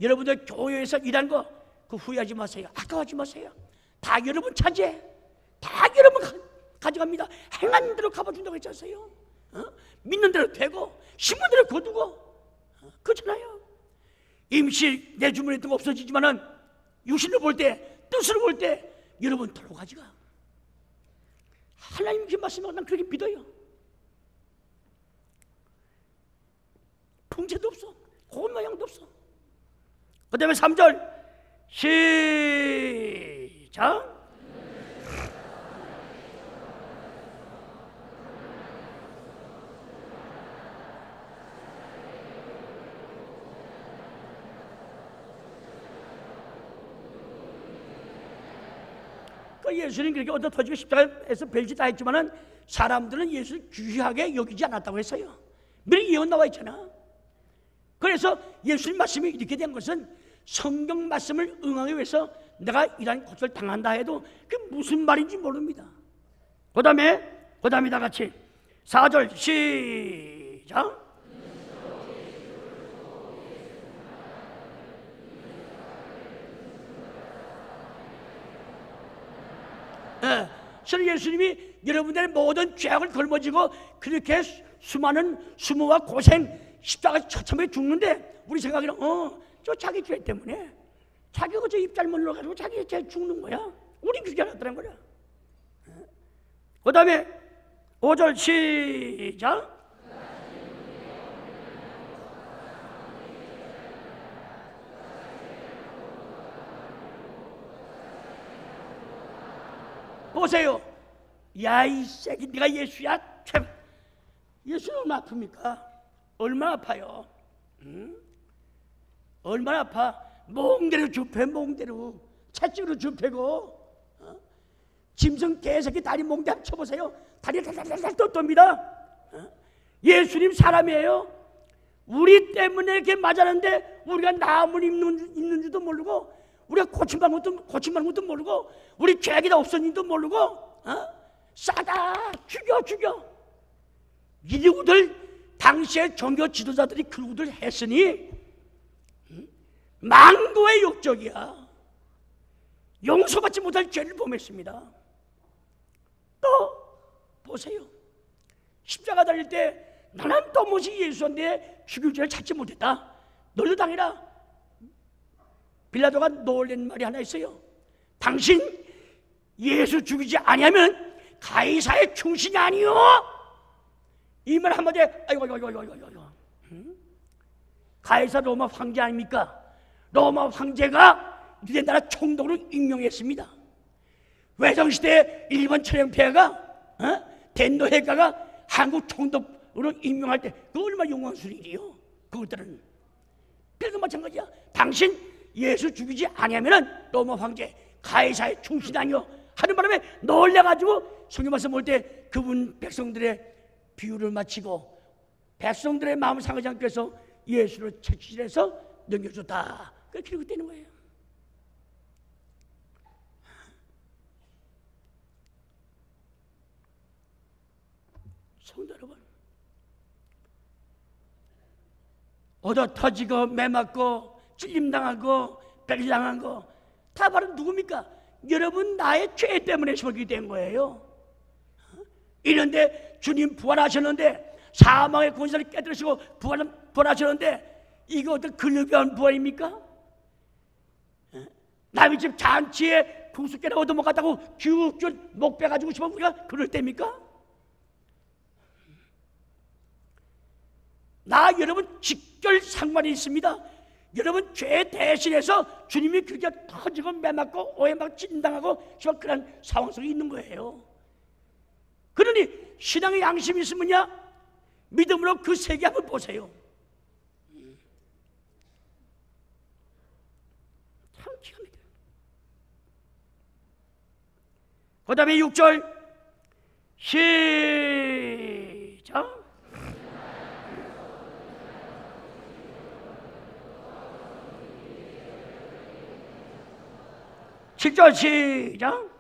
여러분들 교회에서 일한 거 그 후회하지 마세요. 아까워하지 마세요. 다 여러분 차지해. 다 여러분 가져갑니다. 행하는 대로 갚아준다고 했잖아요. 믿는 대로 되고 신문 대로 거두고 그렇잖아요. 임시 내 주머니에 뜬 거 없어지지만은 육신을 볼 때, 뜻으로 볼 때 여러분 도로 가져가. 하나님 그 말씀을 난 그렇게 믿어요. 풍채도 없어. 고운 모양도 없어. 그 다음에 3절 시작. 그 예수님 그렇게 얻어 터지고 십자가에서 별짓 다 했지만은 사람들은 예수를 귀하게 여기지 않았다고 했어요. 미리 예언 나와 있잖아. 그래서 예수님 말씀이 이렇게 된 것은 성경 말씀을 응하기 위해서 내가 이러한 것을 당한다 해도 그게 무슨 말인지 모릅니다. 그 다음에 다 같이 4절 시작. 그래서 예수님이 여러분들의 모든 죄악을 걸머지고 그렇게 수많은 수모와 고생 십자가 처참하게 죽는데 우리 생각에는 저 자기 죄 때문에 자기가 저 입 잘못 넣어가지고 자기 죄 죽는 거야. 우리 그게 알았다는 거야. 그 다음에 5절 시작. 보세요. 야 이 새끼 네가 예수야? 예수는 얼마나 아픕니까? 얼마나 아파요? 얼마나 아파? 몽대로 줍혀. 몽대로 채찍으로 줍히고 짐승 개새끼 다리 몽대 한번 쳐보세요. 다리 달달달달 떴답니다. 예수님 사람이에요. 우리 때문에 이렇게 맞았는데 우리가 나무를 입는 줄도 모르고 우리가 고침받는 것도 모르고 우리 죄악이 다 없어진지도 모르고 싸다 죽여 이들구들 당시에 종교 지도자들이 그들을 했으니 망고의 욕적이야. 용서받지 못할 죄를 범했습니다. 또 보세요. 십자가 달릴 때 나는 또 무엇이 예수인데 죽일 죄를 찾지 못했다. 너도 당해라. 빌라도가 놀란 말이 하나 있어요. 당신 예수 죽이지 아니하면 가이사의 충신이 아니요. 이 말 한마디에 아이고. 가이사 로마 황제 아닙니까? 로마 황제가 유대 나라 총독으로 임명했습니다. 외정시대 일본 천연폐하가 덴노해가가 한국 총독으로 임명할 때 그 얼마나 영광스러운 일이요. 그것들은 그래도 마찬가지야. 당신 예수 죽이지 아니하면 로마 황제 가이사의 충신 아니요 하는 바람에 놀래가지고 성경 말씀 볼 때 그분 백성들의 비유를 마치고 백성들의 마음을 상하지 않기 위해서 예수를 채찍질해서 넘겨줬다. 그렇게 기록되는 거예요. 성도 여러분, 얻어 터지고 매맞고 찔림당하고 배리당한 거 다 바로 누굽니까? 여러분 나의 죄 때문에 저기 된 거예요. 이런데 주님 부활하셨는데 사망의 권세를 깨뜨리시고 부활하셨는데 이거 어떤 근력한 부활입니까? 남의 집 잔치에 구수깨나 얻어먹었다고 쭉쭉 목 빼가지고 싶으면 우리가 그럴 때입니까? 나 여러분 직결 상관이 있습니다. 여러분 죄 대신해서 주님이 그렇게 터지고 매맞고 오해받고 찐당하고 그런 상황 속에 있는 거예요. 그러니 신앙의 양심이 있으면야 믿음으로 그 세계 한번 보세요. 참 기가 막혀요. 그 다음에 6절 시작. 7절 시작.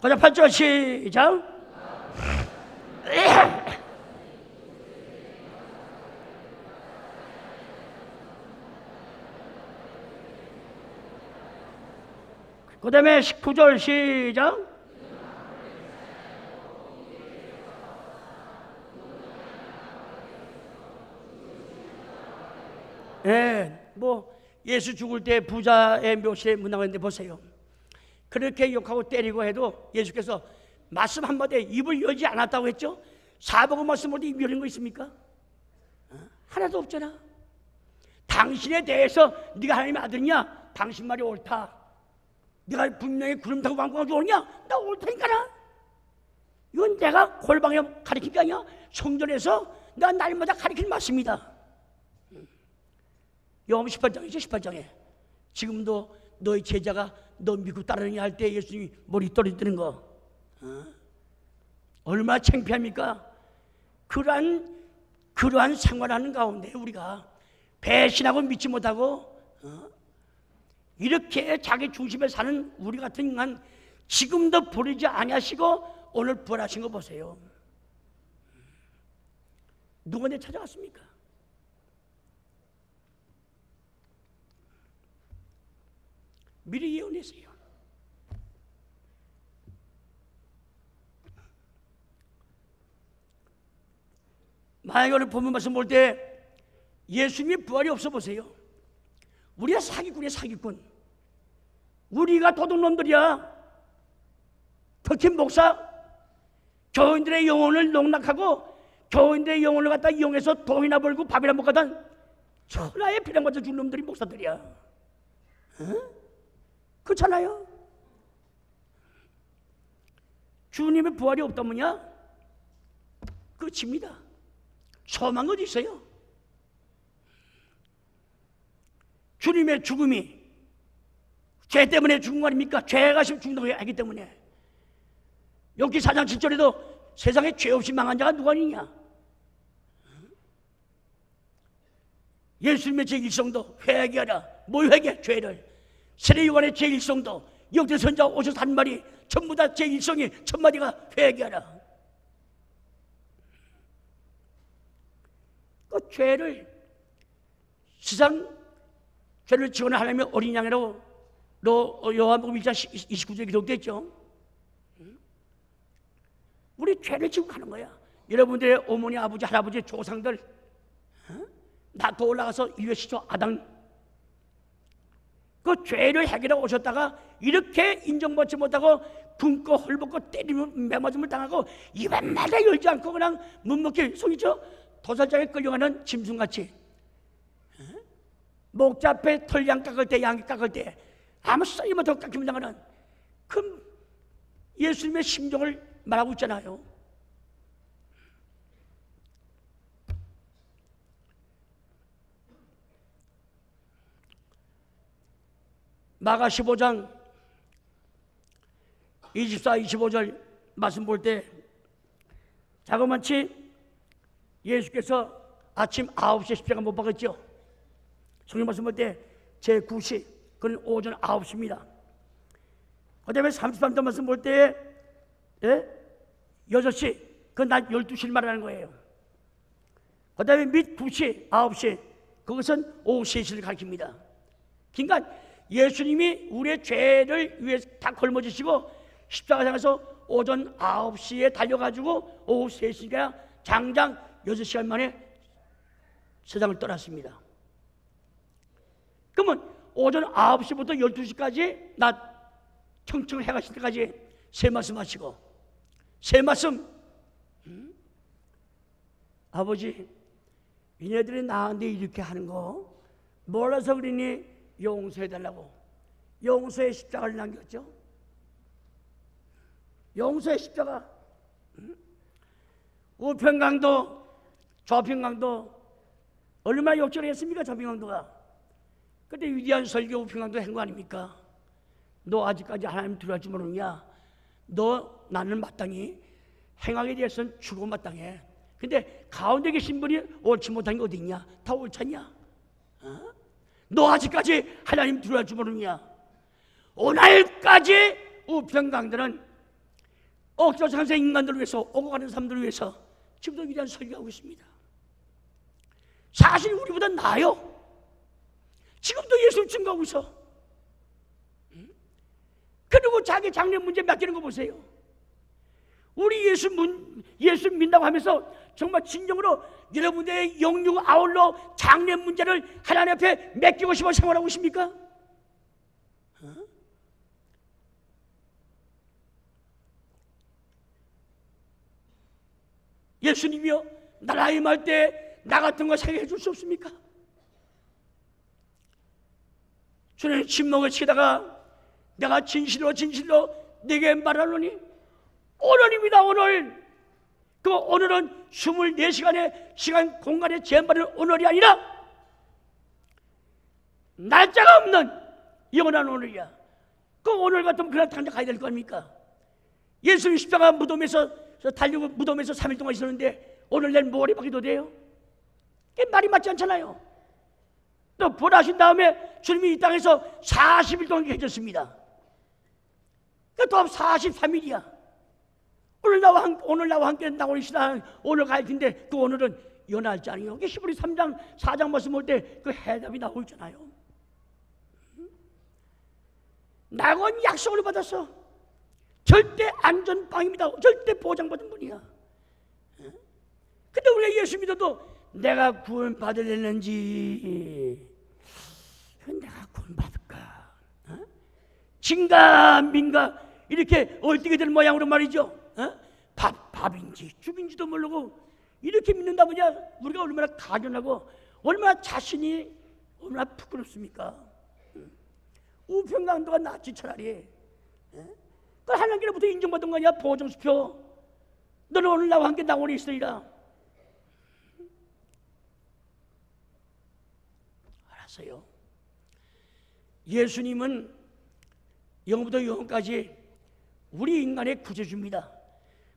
가자. 8절 시작. 그 다음에 19절 시작. 뭐 예수 죽을 때 부자의 묘실에 문나가는데 보세요. 그렇게 욕하고 때리고 해도 예수께서 말씀 한마디에 입을 열지 않았다고 했죠. 사복음 말씀 볼 때 입 열린 거 있습니까? 하나도 없잖아. 당신에 대해서 네가 하나님의 아들이냐? 당신 말이 옳다. 네가 분명히 구름 타고 왕궁하고 오느냐? 나 옳다니까나. 이건 내가 골방에 가르친 게 아니야. 성전에서 내가 날마다 가르치는 말씀이다. 요한 18장이죠. 18장에 지금도 너희 제자가 너 믿고 따르느냐 할 때 예수님이 머리 떨어뜨리는 거 얼마나 창피합니까? 그러한 생활하는 가운데 우리가 배신하고 믿지 못하고 이렇게 자기 중심에 사는 우리 같은 인간 지금도 부르지 아니하시고 오늘 부활하신 거 보세요. 누구한테 찾아갔습니까? 미리 예언했어요. 만약에 오늘 본문 말씀 볼 때 예수님이 부활이 없어 보세요. 우리가 사기꾼이야. 사기꾼. 우리가 도둑놈들이야. 특히 목사 교인들의 영혼을 농락하고 교인들의 영혼을 갖다 이용해서 돈이나 벌고 밥이나 먹거든 천하에 비난받아 준 놈들이 목사들이야. 그렇잖아요. 주님의 부활이 없다면야 끝입니다. 소망 어디 있어요? 주님의 죽음이 죄 때문에 죽은 거 아닙니까? 죄가 지금 죽는다고 하기 때문에. 욥기 4장 7절에도 세상에 죄 없이 망한 자가 누가 있냐? 예수님의 제1성도 회개하라. 뭘 회개? 죄를. 세례요한의 제1성도 역대선자 오셔서 한 말이 전부 다 제1성이 첫 마디가 회개하라. 그 죄를 세상 죄를 지원한 하나님의 어린 양이라고 요한복음 1장 29절에 기록됐죠. 우리 죄를 지고 가는 거야. 여러분들의 어머니, 아버지, 할아버지, 조상들 나도 올라가서 인류의 시초 아담 그 죄를 해결하고 오셨다가 이렇게 인정받지 못하고 굶고 헐벗고 때리면 매맞음을 당하고 입안마다 열지 않고 그냥 묵묵히 속이죠. 도살장에 끌려가는 짐승같이 목잡에 털양 깎을 때 양이 깎을 때 아무 소리 못하고 깎이면 당하는 그 예수님의 심정을 말하고 있잖아요. 마가 15장 24, 25절 말씀 볼 때 자그마치 예수께서 아침 9시에 십자가 못 박았죠. 성경 말씀 볼 때 제9시 그건 오전 9시입니다. 그 다음에 33절 말씀 볼 때 6시 그건 낮 12시를 말하는 거예요. 그 다음에 밑 2시, 9시 그것은 오후 3시를 가리킵니다. 그러니까 예수님이 우리의 죄를 위해 다 걸머지시고 십자가상에서 오전 9시에 달려가지고 오후 3시가 장장 6시간 만에 세상을 떠났습니다. 그러면 오전 9시부터 12시까지 낮 청청 해가 질 때까지 세 말씀 하시고 세 말씀 아버지 얘네들이 나한테 이렇게 하는 거 몰라서 그러니 용서해달라고 용서의 십자가를 남겼죠. 용서의 십자가. 우평강도 좌평강도 얼마나 역전했습니까? 좌평강도가 그때 위대한 설교 우평강도 한 거 아닙니까? 너 아직까지 하나님 들어갈 줄 모르느냐? 너 나는 마땅히 행하게 되어서는 죽어 마땅해. 근데 가운데 계신 분이 옳지 못한 게 어디 있냐? 다 옳잖냐? 너 아직까지 하나님 들어갈 줄 모르느냐? 오늘까지 우평강도는 억지로 사는 인간들을 위해서, 오고 가는 사람들을 위해서 지금도 위대한 설교하고 있습니다. 사실 우리보다 나아요. 지금도 예수를 증거하고 있어. 그리고 자기 장래 문제 맡기는 거 보세요. 우리 예수 믿는다고 하면서 정말 진정으로 여러분의 영육 아울러 장래 문제를 하나님 앞에 맡기고 싶어 생활하고 있습니까? 예수님이요, 나라의 말 때 나 같은 거 생각해 줄 수 없습니까? 주님 침묵을 치다가 내가 진실로 내게 말하노니 오늘입니다. 오늘. 그 오늘은 24시간의 시간 공간에 제한받은 오늘이 아니라 날짜가 없는 영원한 오늘이야. 그 오늘 같으면 그날 당장 가야 될 거 아닙니까? 예수님 십자가 무덤에서 달리고 무덤에서 3일 동안 있었는데 오늘 내일 모레 박혀도 돼요? 그게 말이 맞지 않잖아요. 또 부활하신 다음에 주님이 이 땅에서 40일 동안 계셨습니다. 또 43일이야. 오늘 나와 함께 나오는 시간 오늘 갈 텐데 그 오늘은 연할지 아니에요. 이게 히브리 3장 4장 말씀 볼 때 그 해답이 나오잖아요. 낙원 약속을 받았어. 절대 안전빵입니다. 절대 보장받은 분이야. 근데 우리가 예수 믿어도 내가 구원 받으려는지 내가 구원 받을까? 진가 민가 이렇게 얼뛰게 되는 모양으로 말이죠. 밥인지 죽인지도 모르고 이렇게 믿는다 보냐 우리가 얼마나 가련하고 얼마나 자신이 얼마나 부끄럽습니까? 우평강도가 낫지 차라리. 그 하나님께로부터 인정받은 거 아니야? 보정수표. 너는 오늘 나와 함께 낙원에 있으리라. 알았어요. 예수님은 영부터 영까지 우리 인간의 구세주입니다.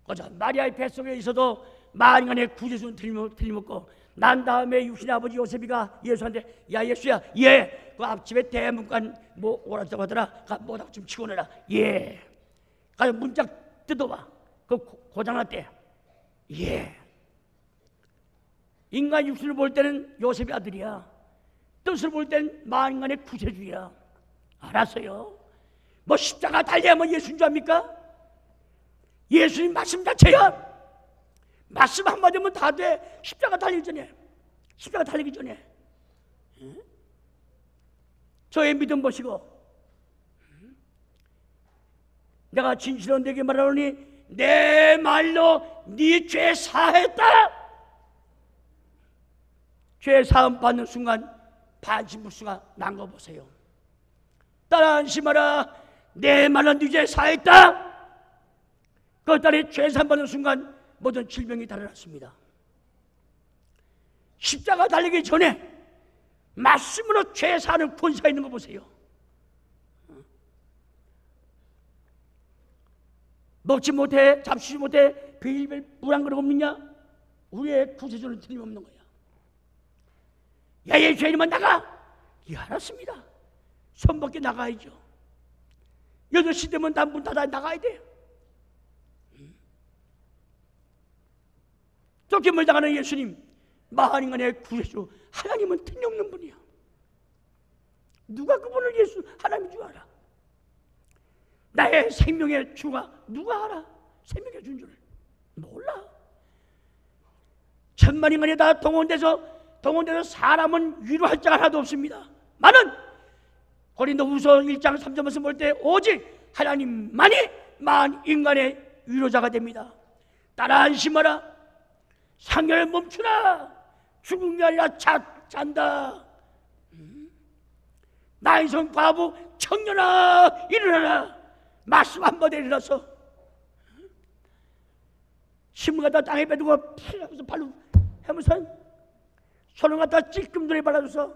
그저 마리아의 뱃속에 있어도 만인간의 구세주는 틀림없고 난 다음에 육신의 아버지 요셉이가 예수한테 야 예수야 예 그 앞집에 대문간 뭐 오라고 하더라 뭐라고 좀 치고 내라 예 가서 문짝 뜯어봐 그 고장났대 예 인간 육신을 볼 때는 요셉의 아들이야 뜻을 볼 때는 만인간의 구세주야 알았어요. 뭐 십자가 달려야 뭐 예수인 줄 압니까? 예수님 말씀 자체야. 말씀 한마디면 다 돼. 십자가 달리기 전에 저의 믿음 보시고 내가 진실로 내게 말하노니 내 말로 네 죄 사했다. 죄 사함 받는 순간 반신불수가 난 거 보세요. 따라 안심하라. 내 말로 네 죄 사했다. 그 딸이 죄 사함 받는 순간 모든 질병이 달아났습니다. 십자가 달리기 전에 말씀으로 죄 사는 권세가 있는 거 보세요. 먹지 못해 잡수지 못해 빌빌 물 한 그릇 없느냐? 우리의 구세주는 틀림없는 거야. 야예 죄인만 나가. 예 알았습니다. 손 벗게 나가야죠. 8시 되면 다 문 닫아 나가야 돼요. 쫓김을 당하는 예수님 만인간의 구세주 하나님은 틀림없는 분이야. 누가 그분을 예수 하나님인 줄 알아? 나의 생명의 주가 누가 알아? 생명의 준 줄을 몰라. 천만인간이 다 동원돼서 사람은 위로할 자가 하나도 없습니다. 많은 고린도후서 1장 3절 말씀 볼 때 오직 하나님만이 만인간의 위로자가 됩니다. 따라 안심하라. 상열 멈추라. 죽은 게 아니라 잔다. 나이성 과부 청년아 일어나라. 말씀 한마디 일어나서 신문 갖다 땅에 빼두고 푹 하면서 발로 하면서 손을 갖다 찔끔들이 발라줘서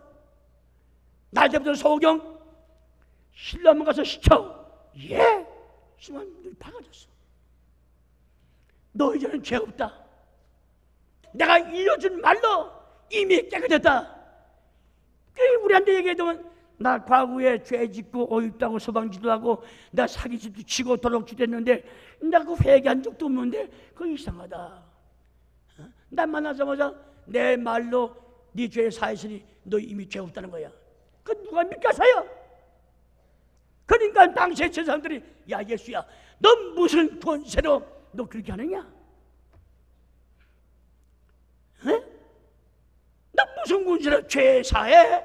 날 때부터 소경 실로 한번 가서 시켜. 예. 신문 눈이 밝아졌어. 너 이제는 죄 없다. 내가 일러준 말로 이미 깨끗했다. 우리한테 얘기해도 나 과거에 죄 짓고 어입다고 서방지도 하고 나 사기질도 치고 도둑질도 했는데 나 그 회개한 적도 없는데 그거 이상하다. 나 만나자마자 내 말로 네 죄 사했으니 너 이미 죄 없다는 거야. 그 누가 믿겠어요? 그러니까 당시에 제 사람들이 야 예수야 너 무슨 권세로 너 그렇게 하느냐? 에? 너 무슨 권세로 죄 사해?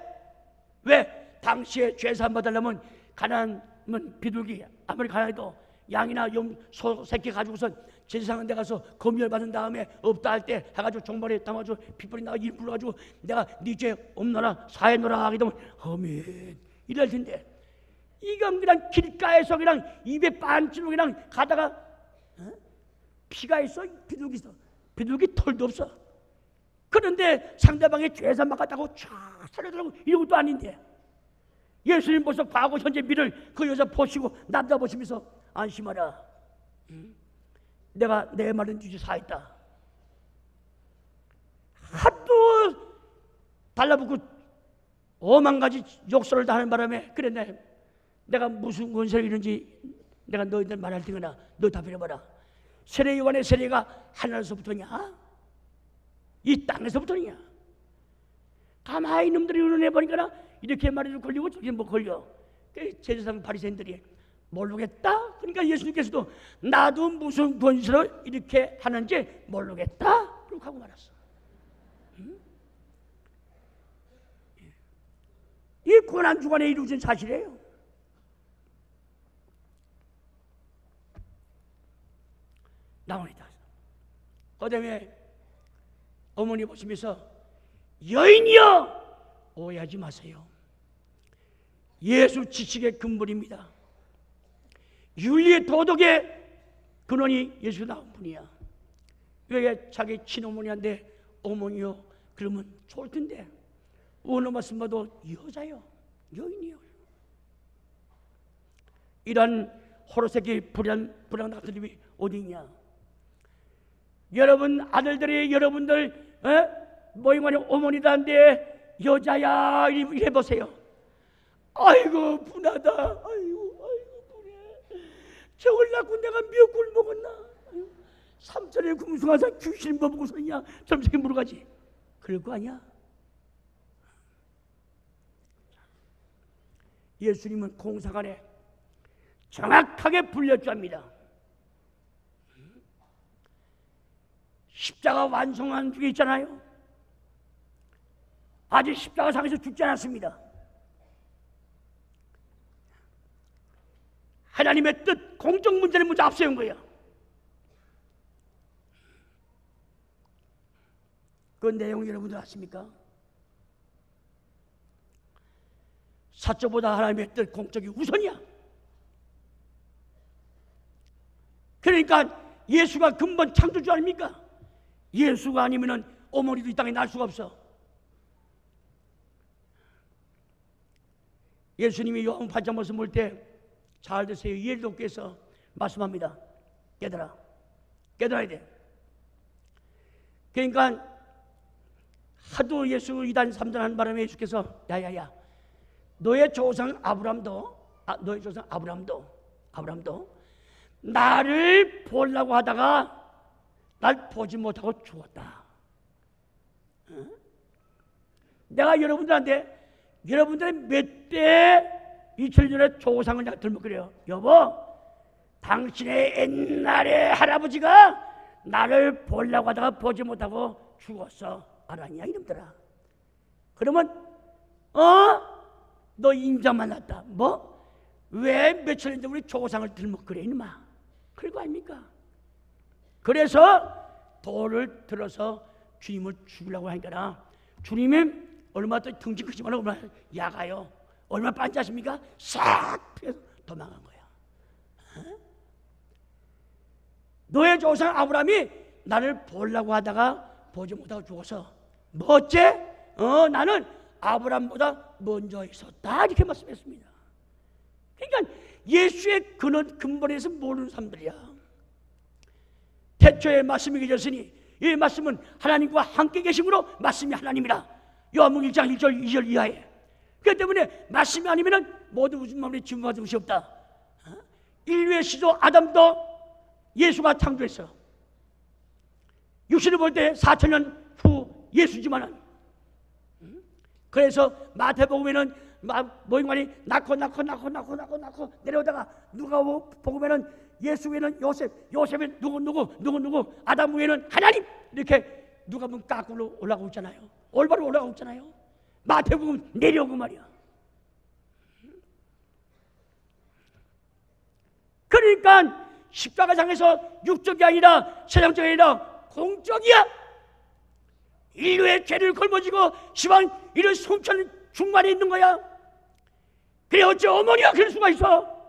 왜? 당시에 죄 사함 받으려면 가난하면 비둘기 아무리 가난해도 양이나 소 새끼 가지고선 제사장한 데 가서 검열 받은 다음에 없다 할 때 해가지고 종발에 담아줘 핏불이 나가 일 불러가지고 내가 네 죄 없노라 사해노라 하게 되면 아멘 이럴 텐데 이건 그냥 길가에서 그냥 입에 반쯤으로 그냥 가다가 피가 있어 비둘기 있어 비둘기 털도 없어. 그런데 상대방의 죄사 막았다고 촤 살려들고 이런 것도 아닌데 예수님 벌써 과거 현재 미를 그 여자 보시고 남자 보시면서 안심하라. 내가 내 말은 주지 사했다. 하도 달라붙고 오만 가지 욕설을 다 하는 바람에 그래 내가 무슨 권세를 이런지 내가 너희들 말할 테거나 너 답해봐라. 세례 요한의 세례가 하늘에서부터냐? 이 땅에서부터냐? 가만히 이놈들이 의논해보니까 이렇게 말해도 걸리고 저기 뭐 걸려. 제사장 바리새인들이 모르겠다. 그러니까 예수님께서도 나도 무슨 권세로 이렇게 하는지 모르겠다. 그렇게 하고 말았어. 이 고난주간에 이루어진 사실이에요. 나옵니다. 그다음에 어머니 보시면서 여인이여 오해하지 마세요. 예수 지식의 근본입니다. 윤리의 도덕의 근원이 예수 나온 분이야. 왜 자기 친어머니한테 어머니요 그러면 좋을 텐데 어느 말씀 봐도 여자요 여인이요. 이런 호로새끼 불안 같은 님이 어디 있냐? 여러분 아들들이 여러분들 모임관에 어머니다는데 여자야 이래 보세요. 아이고 분하다. 아이고 분해. 저걸 낳고 내가 미역국을 먹었나? 삼천의 궁숭아서 귀신 먹고 서냐? 저런 새끼 물어가지. 그럴 거 아니야? 예수님은 공사관에 정확하게 분렸줍니다. 십자가 완성한 중에 있잖아요. 아직 십자가 상에서 죽지 않았습니다. 하나님의 뜻, 공적 문제를 먼저 앞세운 거예요. 그 내용 여러분들 아십니까? 사적보다 하나님의 뜻, 공적이 우선이야. 그러니까 예수가 근본 창조주 아닙니까? 예수가 아니면은 어머니도 이 땅에 날 수가 없어. 예수님이 요한 8장 말씀 볼 때 잘 드세요. 이해를 돕기 위해서 말씀합니다. 깨달아야 돼. 그러니까 하도 예수 2단 3단 하는 바람에 예수께서 야야야 너의 조상 아브람도 나를 보려고 하다가 날 보지 못하고 죽었다. 내가 여러분들의 몇 배 2000년의 조상을 내가 들먹거려요. 여보, 당신의 옛날에 할아버지가 나를 보려고 하다가 보지 못하고 죽었어. 알았냐 이놈들아. 그러면 너 인자 만났다. 뭐? 왜 며칠 전에 우리 조상을 들먹거려 이놈아. 그럴 거 아닙니까? 그래서 돌을 들어서 주님을 죽이려고 하니까 주님이 얼마나 또 등진 크지만 얼마나 야가요. 얼마나 반짝십니까? 싹 피해서 도망간 거야. 너의 조상 아브라함이 나를 보려고 하다가 보지 못하고 죽어서 뭐 어째? 나는 아브라함보다 먼저 있었다 이렇게 말씀했습니다. 그러니까 예수의 근본에서 모르는 사람들이야. 태초에 말씀이 계셨으니 이 말씀은 하나님과 함께 계심으로 말씀이 하나님이라. 요한복음 1장 1절 2절 이하에 그렇기 때문에 말씀이 아니면은 모두 우주 만물이 지음받을 것이 없다. 인류의 시조 아담도 예수가 창조했어. 육신을 볼 때 4,000년 후 예수지만은, 그래서 마태복음에는 모임관이 낳고 내려오다가 누가복음에는 예수 위에는 요셉은 누구 아담 위에는 하나님, 이렇게 누가복음 깎으로 올라가고 있잖아요. 올바로 올라가고 있잖아요. 마태복음 내려오고 말이야. 그러니까 십자가상에서 육적이 아니라 세상적이 아니라 공적이야. 인류의 죄를 걸머지고 시방 이런 송천 중간에 있는 거야. 그래 어째 어머니가 그럴 수가 있어?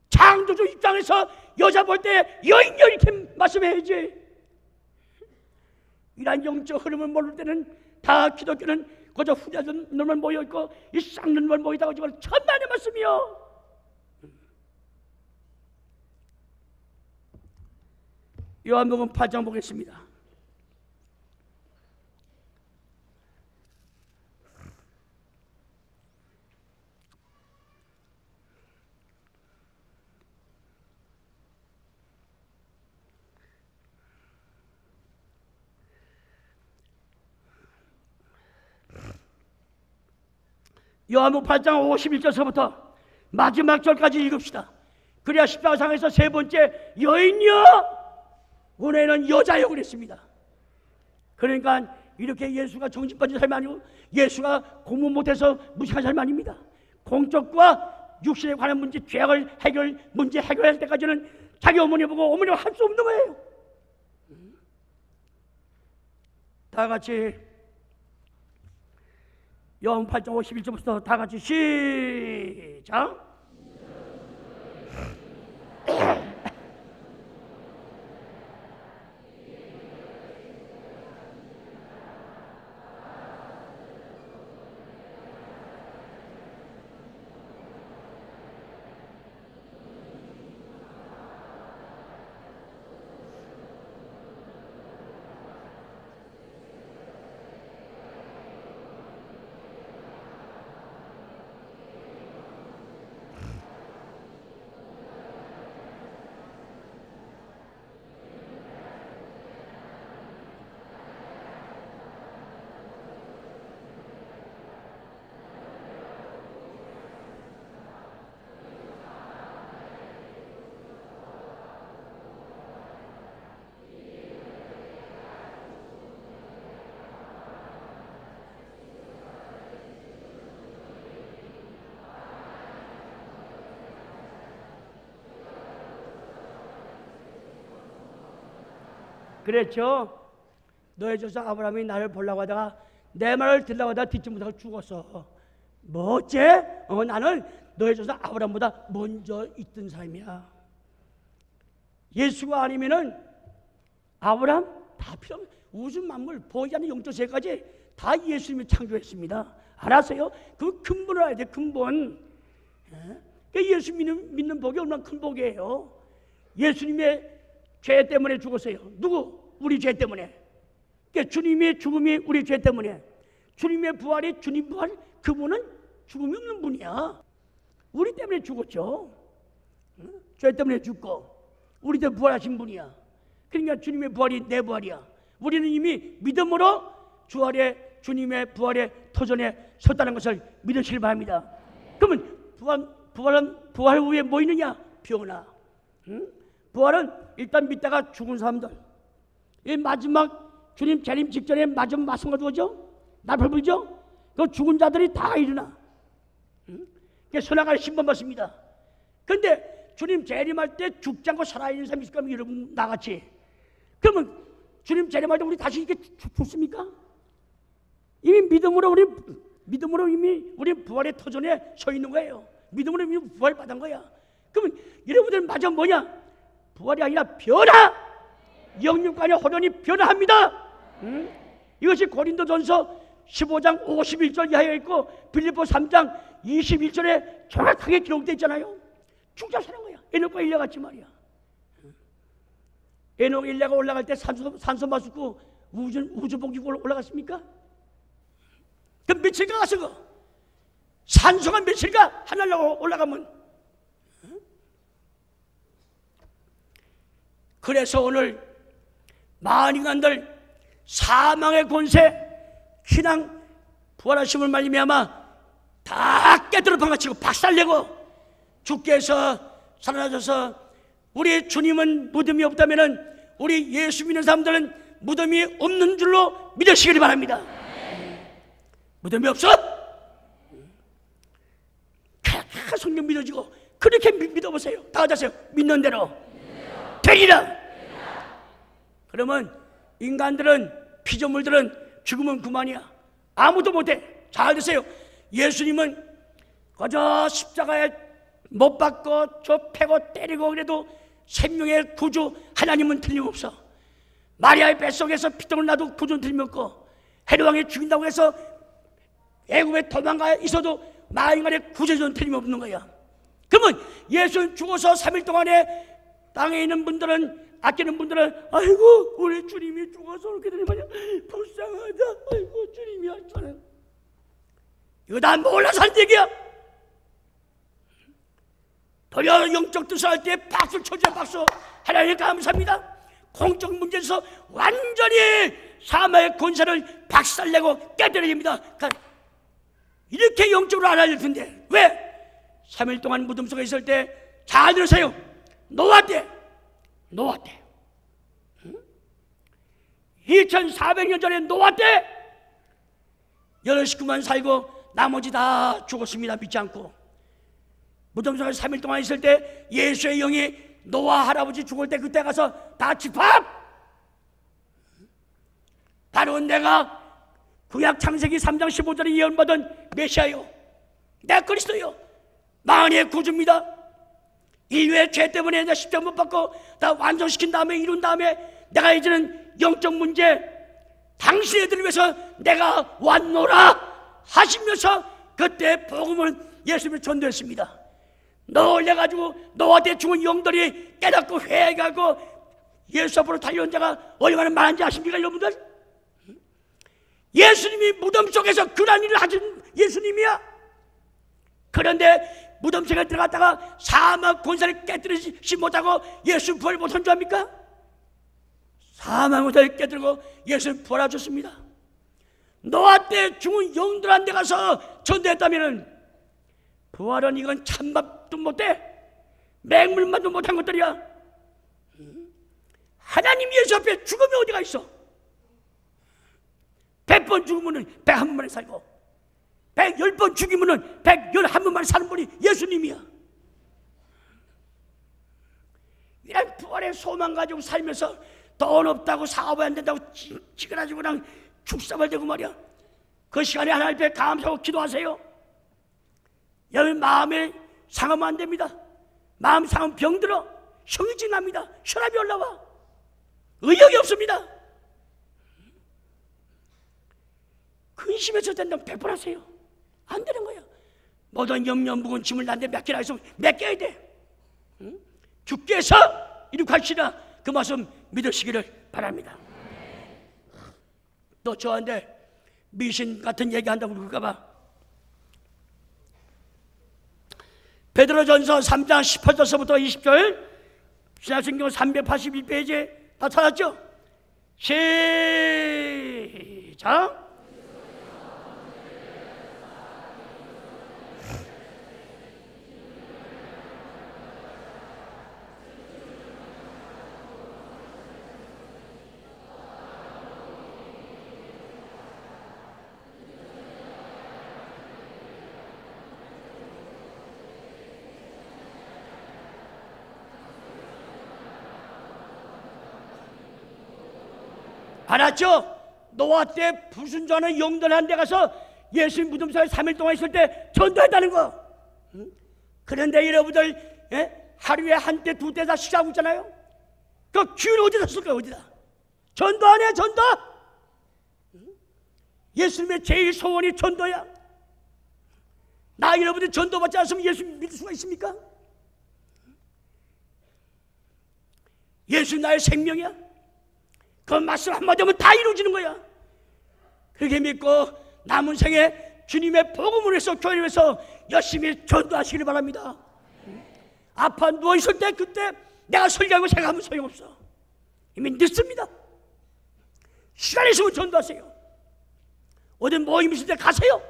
창조주 입장에서 여자 볼 때 여인여 이렇게 말씀해야지. 이러한 영적 흐름을 모를 때는 다 기독교는 그저 후자전 놈만 모여있고 이 쌍는 놈만 모이다가 지금 천만의 말씀이요. 요한복음 8장 보겠습니다. 요한복음 8장 51절서부터 마지막 절까지 읽읍시다. 그래야 십자가상에서 세 번째 여인이여 은혜는 여자여 그랬습니다. 그러니까 이렇게 예수가 정신 빠진 삶이 아니고 예수가 공부 못해서 무식한 삶이 아닙니다. 공적과 육신에 관한 문제, 죄악을 문제 해결할 때까지는 자기 어머니 보고 어머니가 할 수 없는 거예요. 다 같이 요한복음 8장 51절부터 다 같이 시작. 그랬죠. 너의 조상 아브라함이 나를 보려고 하다가 내 말을 들으려고 하다가 듣지 못하고 죽었어. 뭐 어째? 나는 너의 조상 아브라함보다 먼저 있던 사람이야. 예수가 아니면은 아브라함 다 필요 없어. 우주 만물 보이지 않는 영적 세계까지 다 예수님이 창조했습니다. 알았어요? 그 근본을 알아야 돼. 근본. 예수 믿는 복이 얼마나 큰 복이에요. 예수님의 죄 때문에 죽었어요. 누구? 우리 죄 때문에. 그러니까 주님의 죽음이 우리 죄 때문에. 주님의 부활이 주님 부활. 그분은 죽음이 없는 분이야. 우리 때문에 죽었죠. 죄 때문에 죽고 우리 때문에 부활하신 분이야. 그러니까 주님의 부활이 내 부활이야. 우리는 이미 믿음으로 주님의 부활의 터전에 섰다는 것을 믿으시길 바랍니다. 그러면 부활 후에 뭐 있느냐? 병나. 부활은 일단 믿다가 죽은 사람들. 이 마지막 주님 재림 직전에 마지막 말씀과 주어죠. 나팔 불죠. 그 죽은 자들이 다 일어나. 선악을 신분 받습니다. 그런데 주님 재림할 때 죽지 않고 살아있는 사람이 있을까? 여러분 나같이. 그러면 주님 재림할 때 우리 다시 이렇게 죽습니까? 이미 믿음으로 이미 우리 부활의 터전에 서 있는 거예요. 믿음으로 이미 부활 받은 거야. 그러면 여러분들 마저 뭐냐? 부활이 아니라 변화! 영육간의 혼연이 변화합니다. 이것이 고린도전서 15장 51절 이하에 있고 빌립보 3장 21절에 정확하게 기록되어 있잖아요. 죽자 사는 거야. 에녹과 일레 같이 말이야. 에녹 일레가 올라갈 때 산소 마스크 우주복지고 올라갔습니까? 그 며칠가 가서 그 산소가 며칠가 하늘로 올라가면. 그래서 오늘 많은 인간들 사망의 권세, 신앙 부활하심을 말미암아 다 깨뜨려 방아치고 박살내고 주께서 살아나셔서 우리 주님은 무덤이 없다면은 우리 예수 믿는 사람들은 무덤이 없는 줄로 믿으시기를 바랍니다. 무덤이 없어? 성경 믿어지고 그렇게 믿어보세요. 다 같이 하세요. 믿는 대로 되리라. 그러면 인간들은, 피조물들은 죽으면 그만이야. 아무도 못해. 잘 드세요. 예수님은 그저 십자가에 못 박고 저 패고 때리고 그래도 생명의 구주 하나님은 틀림없어. 마리아의 뱃속에서 피똥을 놔도 구주는 틀림없고, 헤롯왕이 죽인다고 해서 애굽에 도망가 있어도 만인간의 구제는 틀림없는 거야. 그러면 예수는 죽어서 3일 동안에 땅에 있는 분들은, 아끼는 분들은 아이고 우리 주님이 죽어서 그렇게 되는 말이야, 불쌍하다, 아이고 주님이 하찮은, 이거 다 몰라서 하는 얘기야. 도리어 영적 뜻을 할 때 박수 쳐줘요. 박수. 하나님 감사합니다. 공적 문제에서 완전히 사마의 권세를 박살내고 깨뜨려야 됩니다. 이렇게 영적으로 알아야 될 텐데 왜? 3일 동안 무덤 속에 있을 때 잘 들으세요. 노아 때 2400년 전에 노아 때 여러 식구만 살고 나머지 다 죽었습니다. 믿지 않고. 무덤 속에 3일 동안 있을 때 예수의 영이 노아 할아버지 죽을 때 그때 가서 다 집합! 바로 내가 구약 창세기 3장 15절에 예언받은 메시아요, 내가 그리스도요, 만의 구주입니다. 인류의 죄 때문에 내가 십자가 못 받고 다 완성시킨 다음에, 이룬 다음에 내가 이제는 영적 문제 당신네들을 위해서 내가 왔노라 하시면서 그때 복음을 예수님을 전도했습니다. 놀래가지고 노아때 죽은 영들이 깨닫고 회개하고 예수 앞으로 달려온 자가 얼마나 많은지 아십니까 여러분들? 예수님이 무덤 속에서 그런 일을 하신 예수님이야. 그런데 무덤 속에 들어갔다가 사망 권세를 깨뜨리지 못하고 예수 부활을 못한 줄 압니까? 사망 권세를 깨뜨리고 예수를 부활하셨습니다. 노아 때 죽은 영들한테 가서 전도했다면 부활은 이건 찬밥도 못해, 맹물만도 못한 것들이야. 하나님 예수 앞에 죽음이 어디가 있어? 100번 죽으면 101번에 살고, 110번 죽이면 111번만에 사는 분이 예수님이야. 이런 부활의 소망 가지고 살면서 돈 없다고 사업이 안 된다고 찌그러지고 그냥 죽사발 되고 말이야. 그 시간에 하나님 앞에 감사하고 기도하세요. 여러분 마음에 상하면 안 됩니다. 마음 상하면 병들어, 형이 납니다. 혈압이 올라와, 의욕이 없습니다. 근심해서 된다면 100번 하세요. 안 되는 거야. 모든 염려 무거운 짐을 나한테 맡기라 해서 맡겨야 돼. 응? 주께서 이룩하시라, 그 말씀 믿으시기를 바랍니다. 또 저한테 미신 같은 얘기 한다고 그럴까봐 베드로전서 3장 18절서부터 20절 신약성경 381페이지에 다 찾았죠? 시작. 알았죠? 노아 때 불순종하는 영들한테 가서 예수님 무덤사에 3일 동안 있을 때 전도했다는 거. 그런데 여러분들 하루에 한때 두 때 다 식사하고 있잖아요. 그 기운 어디다 쓸까요? 어디다? 전도 안 해? 전도? 예수님의 제일 소원이 전도야. 나 여러분들 전도받지 않으면 예수님 믿을 수가 있습니까? 예수 나의 생명이야. 그 말씀 한마디 하면 다 이루어지는 거야. 그렇게 믿고 남은 생에 주님의 복음을 위해서 교회를 위해서 열심히 전도하시기를 바랍니다. 아파 누워있을 때 그때 내가 설교하고 생각하면 소용없어. 이미 늦습니다. 시간 있으면 전도하세요. 어디 모임 있을 때 가세요.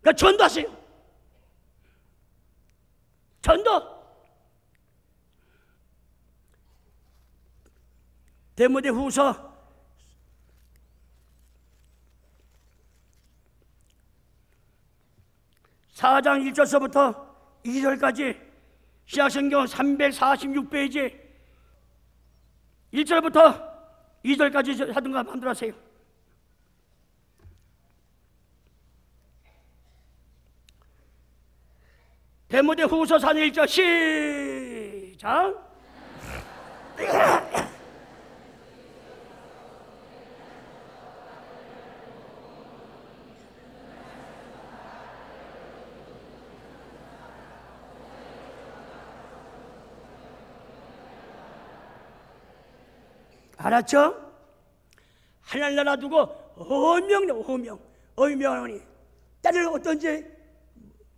그러니까 전도하세요. 전도. 디모데후서 4장 1절서부터 2절까지 신약성경 346페이지 1절부터 2절까지 하든가 마음대로 하세요. 디모데후서 4장 1절 시작. 알았죠? 하나님 나라 두고 어명하니 때를 어떤지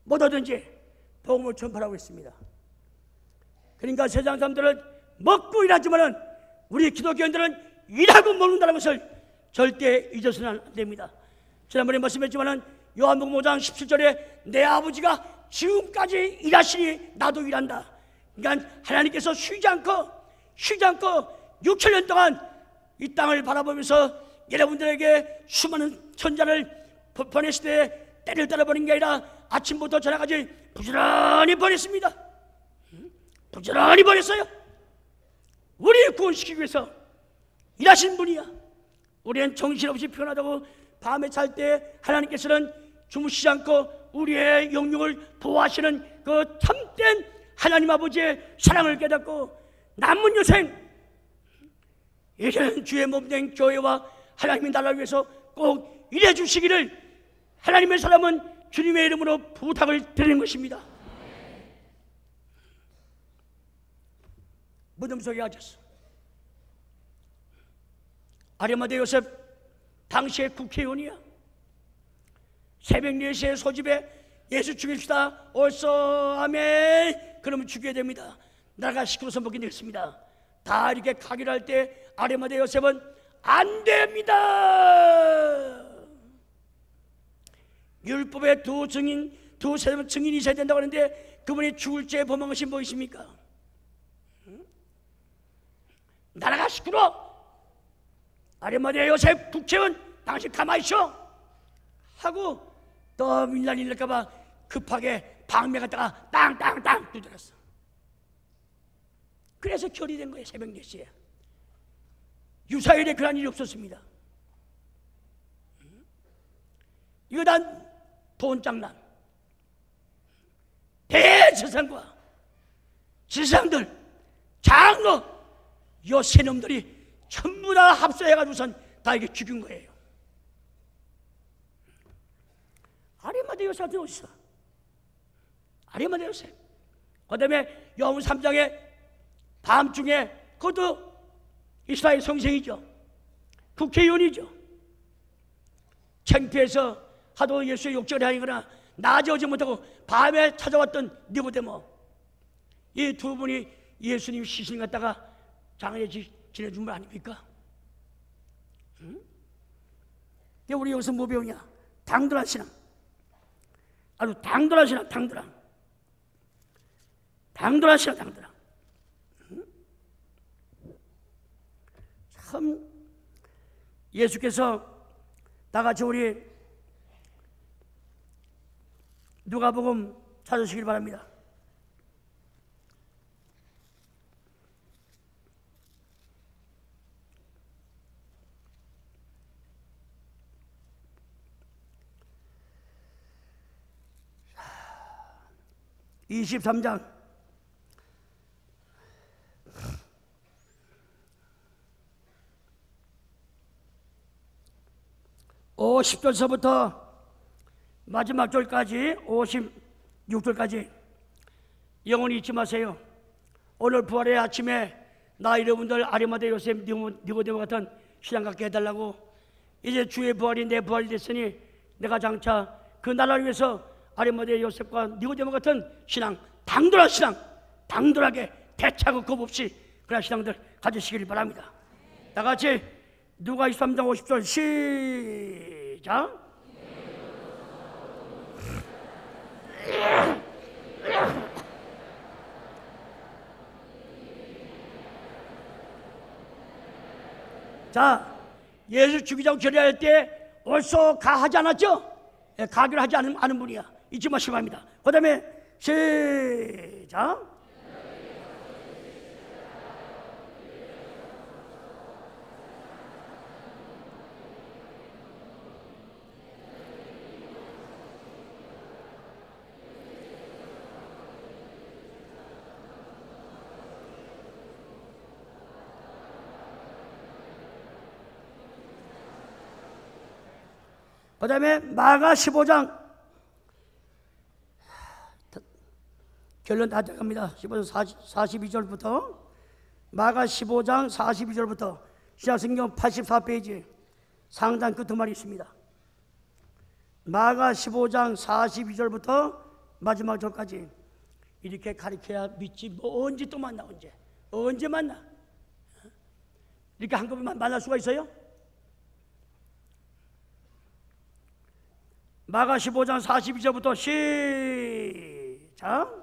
못하든지 복음을 전파하고 있습니다. 그러니까 세상 사람들은 먹고 일하지만은 우리 기독교인들은 일하고 먹는다는 것을 절대 잊어서는 안 됩니다. 지난번에 말씀했지만은 요한복음 5장 17절에 내 아버지가 지금까지 일하시니 나도 일한다. 그러니까 하나님께서 쉬지 않고 6,000년 동안 이 땅을 바라보면서 여러분들에게 수많은 천자를 보냈을 때 때를 따라버린 게 아니라 아침부터 저녁까지 부지런히 보냈습니다. 부지런히 보냈어요. 우리를 구원시키기 위해서 일하신 분이야. 우리는 정신없이 피곤하다고 밤에 잘 때 하나님께서는 주무시지 않고 우리의 영육을 보호하시는 그 참된 하나님 아버지의 사랑을 깨닫고 남은 여생 이제는 주의 몸된 교회와 하나님의 나라를 위해서 꼭 일해 주시기를 하나님의 사람은 주님의 이름으로 부탁을 드리는 것입니다. 무덤 속에 앉았어. 아리마대 요셉 당시의 국회의원이야. 새벽 4시에 소집에 예수 죽입시다. 옳소 아멘. 그러면 죽여야 됩니다. 나라가 시끄러워서 먹긴 되겠습니다. 다 이렇게 가기를 할 때 아리마대 요셉은 안 됩니다. 율법에 두 증인이 있어야 된다고 하는데 그분이 죽을 죄에 범한 것이 무엇입니까? 나라가 시끄러워. 아리마대 요셉 국회의원 당신 가만히 있어 하고 또 밀란 일날까봐 급하게 방매 갔다가 땅땅땅 두드렸어. 그래서 결의된 거예요. 새벽 4시에. 유사일에 그런 일이 없었습니다. 이거 단 돈장난. 대제사장과 제사장들, 장로, 요 세놈들이 전부 다 합세해가지고선 다 이게 죽인 거예요. 아리마대 요셉한테 어디 있어? 아리마대 요셉. 그 다음에 요한 3장에 밤중에 그것도 이스라엘 성생이죠. 국회의원이죠. 창피해서 하도 예수의 욕설을 하거나 낮에 오지 못하고 밤에 찾아왔던 니고데모. 이 두 분이 예수님 시신 갖다가 장례 지내준 분 아닙니까? 응? 우리 여기서 뭐 배우냐? 당돌한 신앙. 아주 당돌한 신앙, 당돌한 신앙, 당돌한. 응? 참 예수께서 다같이 우리 누가복음 찾으시길 바랍니다. 자, 23장 50절서부터 마지막 절까지 56절까지 영원히 잊지 마세요. 오늘 부활의 아침에 나 여러분들 아리마대 요셉 니고데모 같은 신앙 갖게 해달라고 이제 주의 부활이 내 부활이 됐으니 내가 장차 그 나라를 위해서 아리마대 요셉과 니고데모 같은 신앙, 당돌한 신앙, 당돌하게 대차고 겁없이 그런 신앙들 가지시기를 바랍니다. 다 같이 누가 23장 50절 시작. 자, 예수 죽이자고 결의할 때 옳소 가 하지 않았죠? 예, 가기를 하지 않은 분이야. 잊지 마시기 바랍니다. 그 다음에 시작. 그 다음에 마가 15장 결론 다 들어갑니다. 15장 42절부터 마가 15장 42절부터 신약성경 84페이지 상단 끝말이 있습니다. 마가 15장 42절부터 마지막 절까지 이렇게 가르쳐야 믿지. 뭐 언제 또 만나? 언제 만나? 이렇게 한꺼번에 만날 수가 있어요? 마가 15장 42절부터 시작.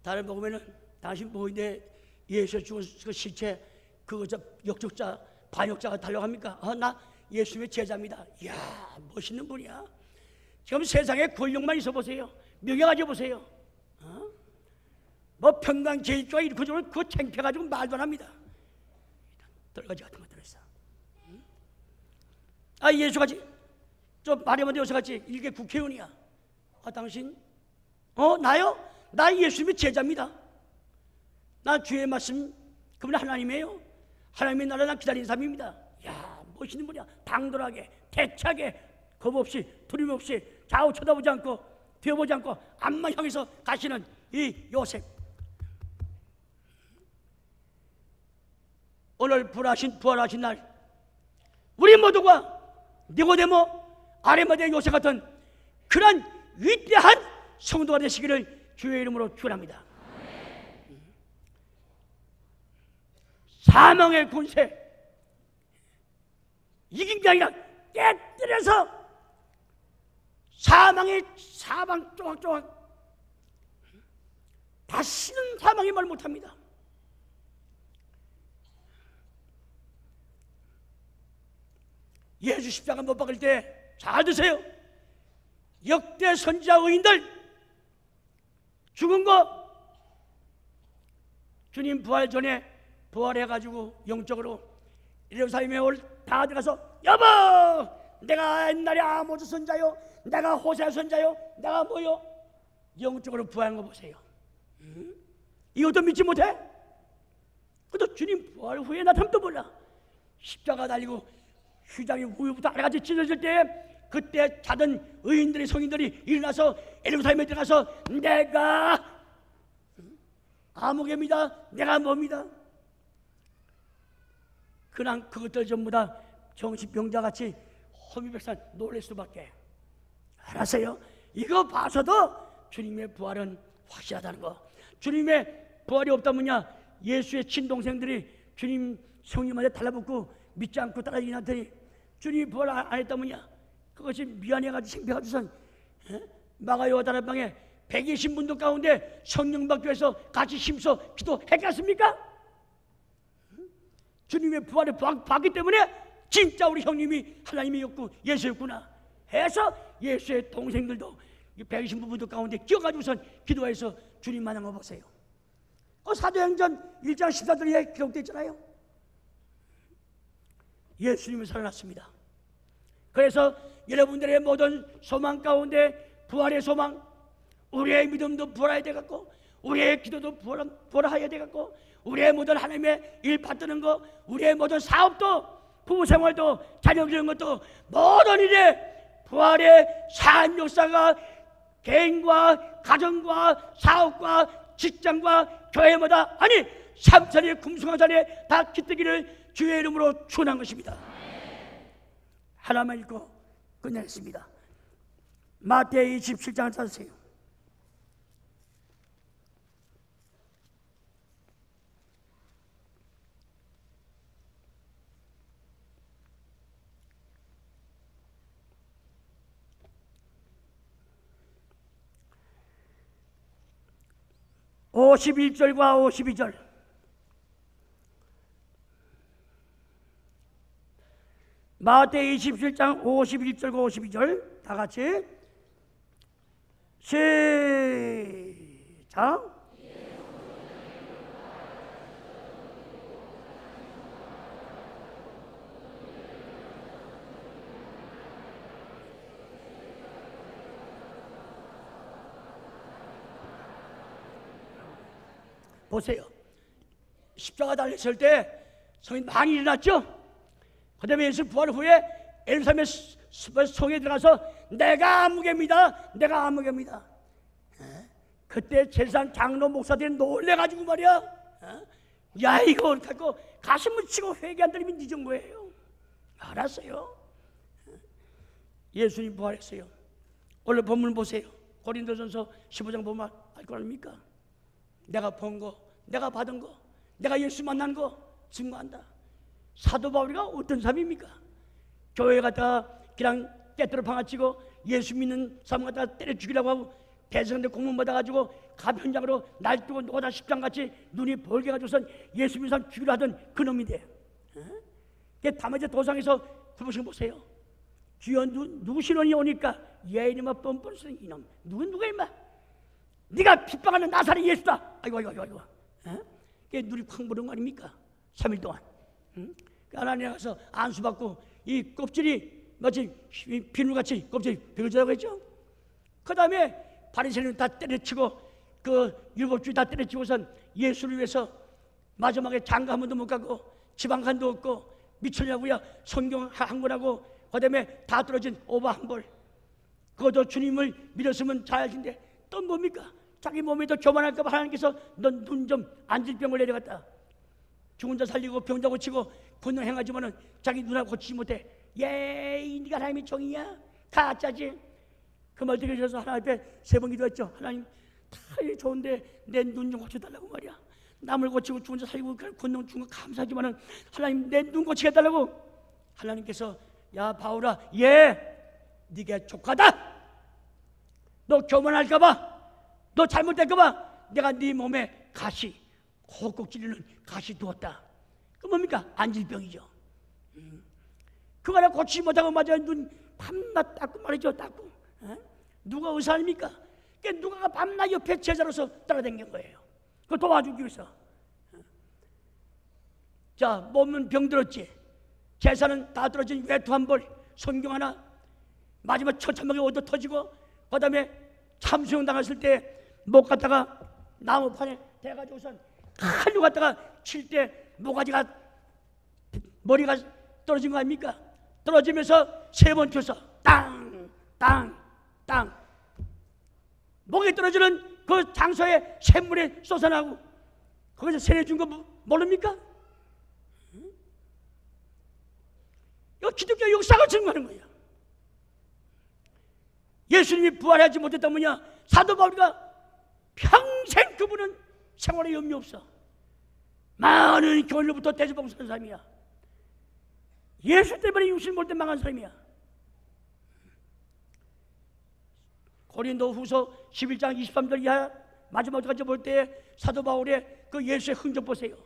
다른 보면은 당신 보이는데 예수 죽은 그 시체 그거 저 역적자 반역자가 달려갑니까? 나 예수의 제자입니다. 이야 멋있는 분이야. 지금 세상에 권력만 있어 보세요. 명예 가져 보세요. 뭐 평강 제일조가 이렇게 저런 그거 창피해가지고 말도 안 합니다. 떨거지 같은 거 들어있어. 예수같이 좀 마리아만 요새같이 이게 국회의원이야. 당신 나요? 나 예수님의 제자입니다. 나 주의 말씀 그분 하나님이에요. 하나님의 나라 난 기다리는 사람입니다. 야 멋있는 분이야. 당돌하게 대차게 겁없이 두려움 없이 좌우 쳐다보지 않고 뒤어보지 않고 앞만 향해서 가시는 이 요셉. 오늘 부활하신 날 우리 모두가 니고데모 아리마대 요셉 같은 그런 위대한 성도가 되시기를 주의 이름으로 축원합니다. 사망의 권세 이긴 게 아니라 깨뜨려서 사망의 사방 조각조각 다시는 사망의 말 못합니다. 예수 십자가 못 박을 때 잘 드세요. 역대 선지자 의인들 죽은 거 주님 부활 전에 부활해가지고 영적으로 예루살렘에 다 들어가서 여보 내가 옛날에 아모스 선자요 내가 호세아 선자요 내가 뭐요 영적으로 부활한 거 보세요. 이것도 믿지 못해? 그것도 주님 부활 후에 나타남도 몰라. 십자가 달리고 휘장이 우유부터 아래까지 찢어질 때 그때 자던 의인들이 성인들이 일어나서 예루살렘에 들어가서 내가 아무개입니다. 내가 뭡니다. 그냥 그것들 전부 다 정신병자같이 허미백산 놀랄 수밖에. 알았어요? 이거 봐서도 주님의 부활은 확실하다는 거. 주님의 부활이 없다면야 예수의 친동생들이 주님 성령한테 달라붙고 믿지 않고 따라다니긴 하더니 주님이 부활 안 했다면야 그것이 미안해가지고 생겨가지고선 마가요 다락방에 120분들 가운데 성령 받기 위해서 같이 힘써 기도했겠습니까? 주님의 부활을 봤기 때문에 진짜 우리 형님이 하나님이었고 예수였구나 해서 예수의 동생들도 120분들 가운데 끼어가지고선 기도해서 주님 만난 거 보세요. 사도행전 1장 14절에 기록되어 있잖아요. 예수님이 살아났습니다. 그래서 여러분들의 모든 소망 가운데 부활의 소망, 우리의 믿음도 부활해야 되겠고, 우리의 기도도 부활해야 되겠고, 우리의 모든 하나님의 일 받드는 거, 우리의 모든 사업도, 부부생활도, 자녀 기르는 것도, 모든 일에 부활의 산 역사가 개인과 가정과 사업과 직장과 교회마다, 아니 삼천리 kum승하산에 다 깃들기를 주의 이름으로 축원한 것입니다. 하나만 읽고 끝내겠습니다. 마태의 27장을 찾으세요. (51절과 52절) 마태 27장 51절과 52절 다 같이 시작. 보세요. 십자가 달렸을 때 성인 많이 일어났죠? 그 다음에 예수 부활 후에 예루살렘의 성에 들어가서 내가 아무개입니다. 내가 아무개입니다. 그때 제사장 장로 목사들이 놀래가지고 말이야, 야 이거 어떡하고 가슴을 치고 회개 안 드리면 네 정도예요. 알았어요. 예수님 부활했어요. 오늘 본문 보세요. 고린도전서 15장 보면 알 거 아닙니까? 내가 본 거, 내가 받은 거, 내가 예수 만난 거 증거한다. 사도 바울이가 어떤 사람입니까? 교회 갔다가 그냥 떼들어 방아치고 예수 믿는 사람 갖다가 때려 죽이라고 하고 대성대 공문 받아가지고 갑 현장으로 날뛰고 노다 십장같이 눈이 벌게 가지고선 예수 믿는 사람 죽이려 하던 그놈인데, 다만 이제 도상에서 굴보시고 보세요. 주여 누구 신원이 오니까 얘 이놈아 뻔뻔 쓰는 이놈 누가 임마, 네가 핍박하는 나사렛 예수다. 아이고 그게 눈이 쾅 부른 거 아닙니까? 3일 동안. 하나님 가서 안수받고 이 껍질이 마치 비늘같이 껍질이 베겨져라고 했죠. 그 다음에 바리새인을 다 때려치고 그 율법주의 다 때려치고선 예수를 위해서 마지막에 장가 한 번도 못 가고 지방간도 없고 미쳤냐고요. 성경 한 권하고 그 다음에 다 떨어진 오바 한 벌, 그것도 주님을 믿었으면 잘할 텐데 또 뭡니까? 자기 몸이 더 교만할까 봐 하나님께서 넌 눈 좀 안질병을 내려갔다. 죽은 자 살리고 병자 고치고 본능 행하지만은 자기 눈을 고치지 못해. 예이 네가 하나님의 종이야? 가짜지. 그 말 들으셔서 하나님 앞에 3번 기도했죠. 하나님 다 좋은데 내 눈 좀 고쳐달라고 말이야. 남을 고치고 죽은 자 살리고 본능 준 거 감사하지만은 하나님 내 눈 고치게 해달라고. 하나님께서 야 바울아, 네가 족하다. 너 교만할까봐, 너 잘못될까봐 내가 네 몸에 가시, 콕콕 찌르는 가시 두었다. 그 뭡니까? 안질병이죠. 그거 하나 고치지 못하고 맞아 눈 밤낮 닦고 말이죠. 닦고. 누가 의사입니까? 그러니까 누가 밤낮 옆에 제자로서 따라다닌 거예요. 그거 도와주기 위해서. 자, 몸은 병들었지. 제사는 다 떨어진 외투 한 벌, 성경 하나, 마지막 처참하게 얻어 터지고, 그 다음에 참수형 당했을 때 목 갖다가 나무판에 대가지고선 칼로 갖다가 칠 때 모가지가 머리가 떨어진 거 아닙니까? 떨어지면서 3번 쳐서 땅, 땅, 땅. 목에 떨어지는 그 장소에 샘물이 쏟아나고 거기서 세례 준 거 모릅니까? 이거 기독교 역사가 증거하는 거야. 예수님이 부활하지 못했다 뭐냐? 사도 바울이가 평생 그분은 생활에 염려 없어. 많은 교회로부터 대접봉사한 사람이야. 예수 때문에 육신 볼 때 망한 사람이야. 고린도 후서 11장 23절 이하 마지막까지 볼 때 사도 바울의 그 예수의 흔적 보세요.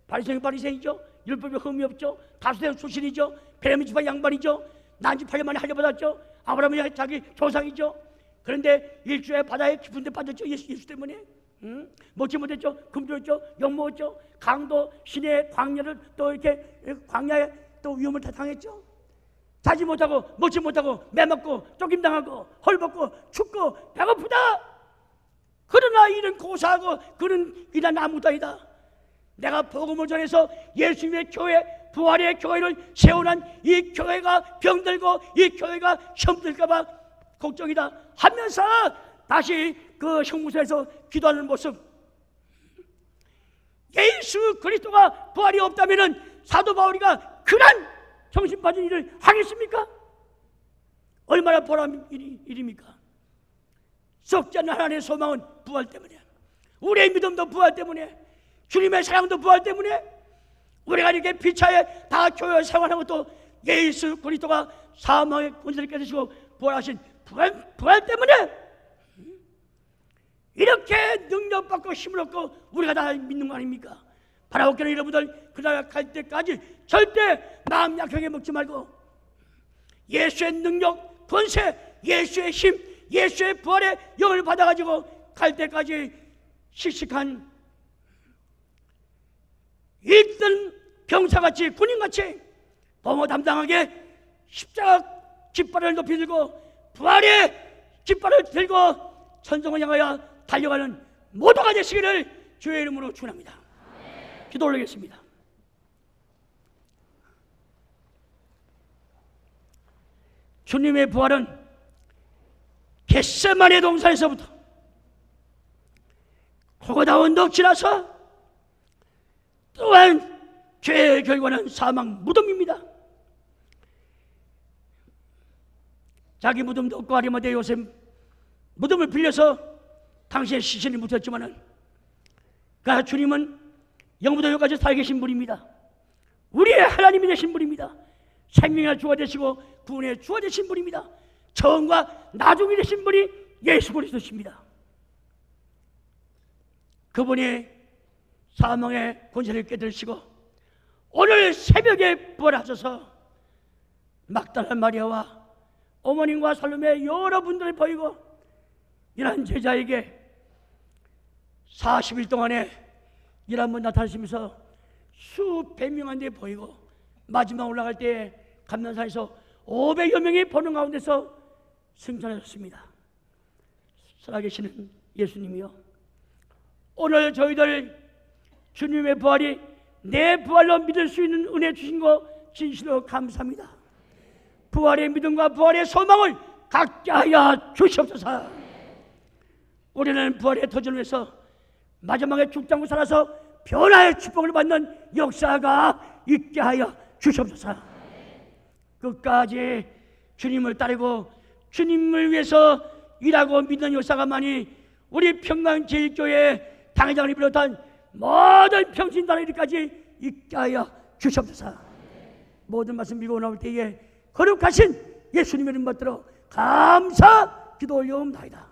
바리새인이죠. 율법에 흠이 없죠. 다수대 출신이죠. 베냐민 지파 양반이죠. 난지 8년 만에 할례 받았죠. 아브라함이 자기 조상이죠. 그런데 일주에 바다에 깊은 데 빠졌죠. 예수 때문에. 먹지 못했죠. 굶주렸죠. 욕먹었죠. 강도 시내 광야를 또 이렇게 광야에 또 위험을 다 당했죠. 자지 못하고 먹지 못하고 매맞고 쫓김당하고 헐벗고 춥고 배고프다. 그러나 이는 고사하고 그는 이란 아무도 아니다. 내가 복음을 전해서 예수님의 교회, 부활의 교회를 세우는 이 교회가 병들고 이 교회가 시험 들까봐 걱정이다 하면서 다시 그 형무소에서 기도하는 모습. 예수 그리스도가 부활이 없다면 사도 바울이가 그런 정신 빠진 일을 하겠습니까? 얼마나 보람 일입니까? 썩지 않는 하나님의 소망은 부활 때문에, 우리의 믿음도 부활 때문에, 주님의 사랑도 부활 때문에, 우리가 이렇게 피차에 다 교회 생활하는 것도 예수 그리스도가 사망의 권세를 깨뜨리시고 부활하신 부활 때문에 이렇게 능력받고 힘을 얻고 우리가 다 믿는 거 아닙니까? 바라옵기는 여러분들 그날 갈 때까지 절대 마음 약하게 먹지 말고 예수의 능력, 권세, 예수의 힘, 예수의 부활의 영을 받아가지고 갈 때까지 씩씩한 일등 병사같이 군인같이 범어 담당하게 십자가 깃발을 높이 들고 부활의 깃발을 들고 천성을 향하여 달려가는 모두가 되시기를 주의 이름으로 축원합니다. 기도 올리겠습니다. 주님의 부활은 겟세마네 동산에서부터 고고다 언덕 지나서 또한 죄의 결과는 사망 무덤입니다. 자기 무덤도 없고 아리마대 요셉 무덤을 빌려서 당시에 시신이 묻혔지만은 그 주님은 영부터 여기까지 살아계신 분입니다. 우리의 하나님이 되신 분입니다. 생명의 주가 되시고 구원의 주가 되신 분입니다. 처음과 나중에 되신 분이 예수 그리스도십니다. 그분이 사망의 권세를 깨뜨리시고 오늘 새벽에 부활하셔서 막달라 마리아와 어머님과 살롬의 여러분들을 보이고 이런 제자에게 40일 동안에 일 한번 나타나시면서 수백 명한테 보이고 마지막 올라갈 때 감난산에서 500여 명이 보는 가운데서 승천하셨습니다. 살아계시는 예수님이요, 오늘 저희들 주님의 부활이 내 부활로 믿을 수 있는 은혜 주신 거 진실로 감사합니다. 부활의 믿음과 부활의 소망을 갖게 하여 주시옵소서. 우리는 부활의 도전을 위해서 마지막에 죽지 않고 살아서 변화의 축복을 받는 역사가 있게 하여 주시옵소서. 끝까지 주님을 따르고 주님을 위해서 일하고 믿는 역사가만이 우리 평강제일교회 당회장을 비롯한 모든 평신단위까지 있게 하여 주시옵소서. 모든 말씀 밀고 나올 때에 거룩하신 예수님의 이름 받들어 감사 기도 올려옵나이다.